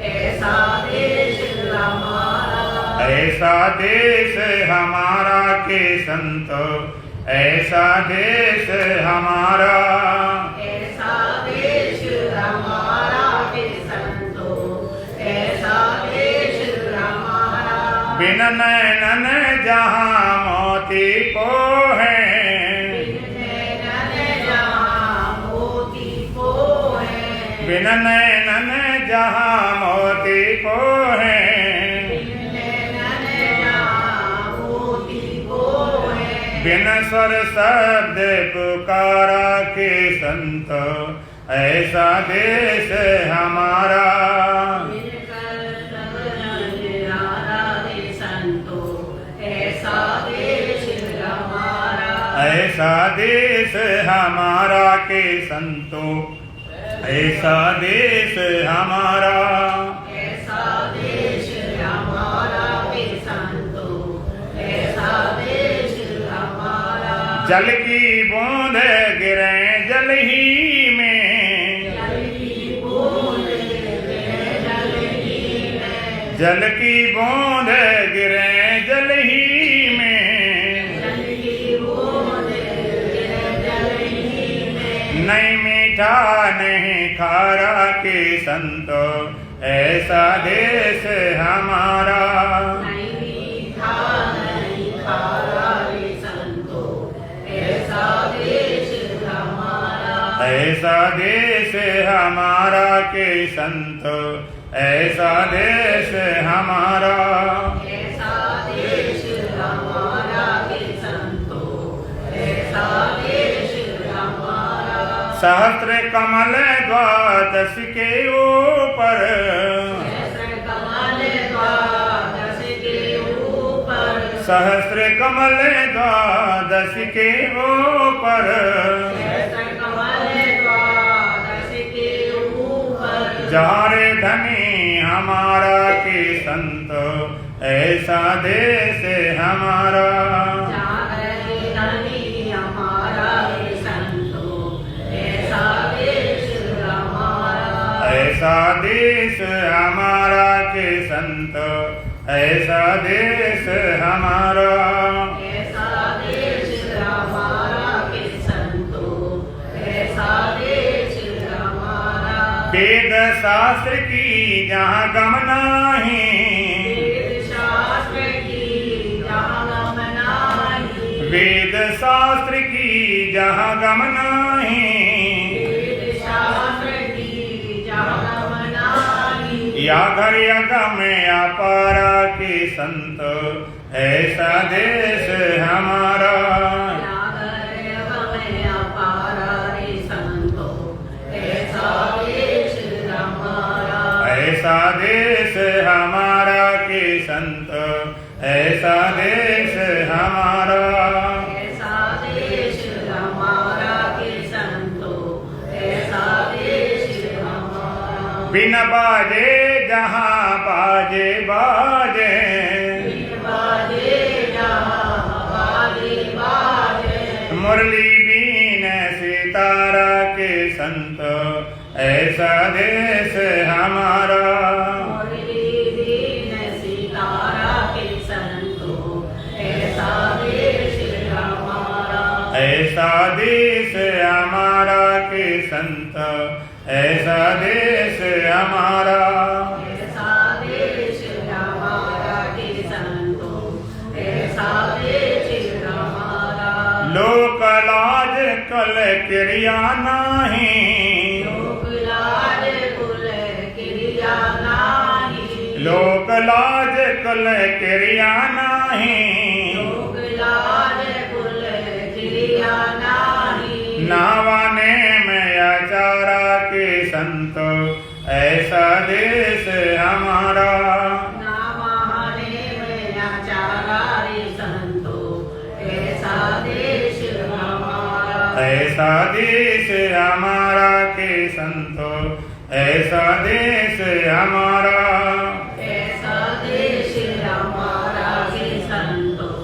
ऐसा देश हमारा, ऐसा देश हमारा के संतो, ऐसा देश हमारा, ऐसा देश हमारा के संतो, ऐसा देश हमारा। बिन नैनन जहाँ मोती को है, बिन नैनन जहाँ मोती को है, बिन स्वर शब्द पुकारा के संत ऐसा देश हमारा, ऐसा देश हमारा के संतों, ऐसा देश हमारा, ऐसा देश हमारा के संतों, ऐसा देश हमारा। जल की बूंद गिरे जल ही में, जल की बूंद गिरे जल ही में, जल की बूंद गिरे जल ही में, जल की बूंद गिरे जल ही में। नहीं मीठा नहीं खारा के संतो ऐसा देश हमारा, नहीं मीठा नहीं खारा रे संतों, ऐसा देश हमारा, ऐसा देश हमारा के संतो ऐसा देश हमारा, ऐसा देश हमारा के संतों, ऐसा देश हमारा। सहस्त्र कमल द्वादश के ऊपर, सहस्र कमल द्वादश के ऊपर, सहस्त्र कमल द्वादश के ऊपर, सहस्र कमल द्वादश के ऊपर। जारे धनी हमारा के संत ऐसा देश हमारा, जागरे धनी हमारा रे संतों, ऐसा देश हमारा, ऐसा देश हमारा के संत ऐसा देश हमारा, ऐसा देश हमारा के संतों, ऐसा देश हमारा। वेद शास्त्र की जहाँ गम नाही, वेद शास्त्र की जहाँ गम नाही, वेद शास्त्र की जहाँ गम नाही, वेद शास्त्र की जहाँ गम नाही। या घर यगम अपारा के संत ऐसा देश हमारा, जागरे गम अपारा रे संतों, ऐसा देश हमारा, ऐसा देश हमारा के संत ऐसा देश हमारा, ऐसा देश हमारा के संतों, ऐसा देश हमारा। बिन बाजे जहाँ बाजे बाजे, बिन बाजे जहाँ बाजे बाजे, मुरली बीन सितारा के संत ऐसा देश हमारा, मुरली बीन सितारा के संतों, ऐसा देश हमारा, ऐसा देश हमारा के संत ऐसा देश हमारा, ऐसा देश हमारा के संतों, ऐसा देश हमारा। लोक लाज कल क्रिया नाही, लोक लाज कुल क्रिया नाही, लोक लाज कल क्रिया नाही, लोक लाज कुल क्रिया नाही। नावाने में आचारा के संत ऐसा देश हमारा, नामाने में आचारा रे संतों, ऐसा देश हमारा, ऐसा देश हमारा के संत ऐसा देश हमारा, ऐसा देश हमारा के संतों,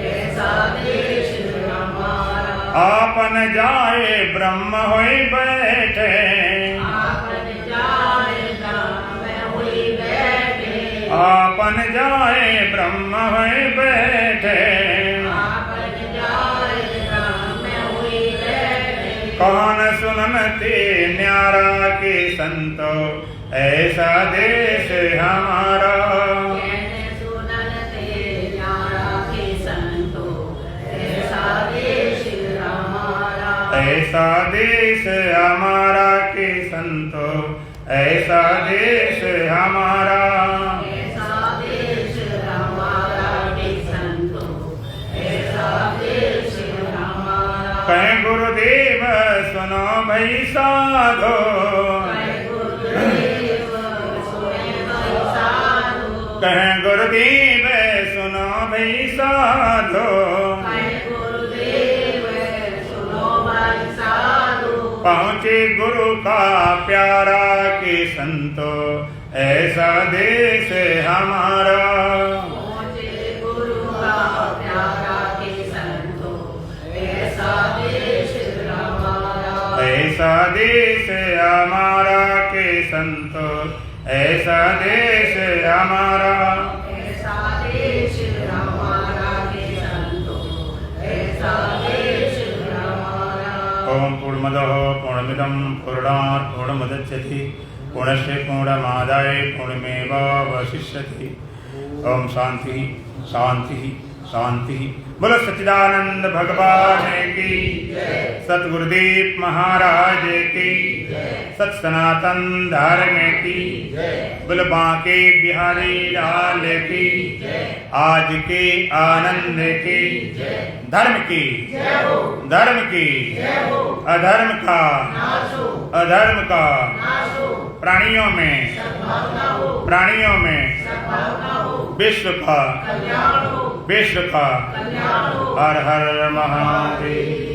ऐसा देश हमारा। आपन जाए ब्रह्म होई बैठे, आपन जाए ब्रह्म हुई बैठे, आपन जाए ब्रह्म होई बैठे, आपन जाए ब्रह्म हुई बैठे। कौन सुनते न्यारा के संतो ऐसा देश हमारा, कहने सुनते भई साधो कहें गुरुदेव सुनो भई साधो पहुँचे गुरु का प्यारा के संतो ऐसा देश हमारा ऐसा देश हमारा के संतो ऐसा देश हमारा ओम पूर्णमदः पूर्णमिदं पूर्णात् पूर्णमुदच्यते पूर्णस्य पूर्णमादाय पूर्णमेवावशिष्यते। ओम शांति शांति शांति। बोलो सच्चिदानंद भगवान की, सतगुरुदेव महाराज की, सत सनातन धर्म की, बोलो बांके बिहारी लाल की, आज के आनंद की, धर्म की अधर्म का प्राणियों में विश्व का हर हर महादेव।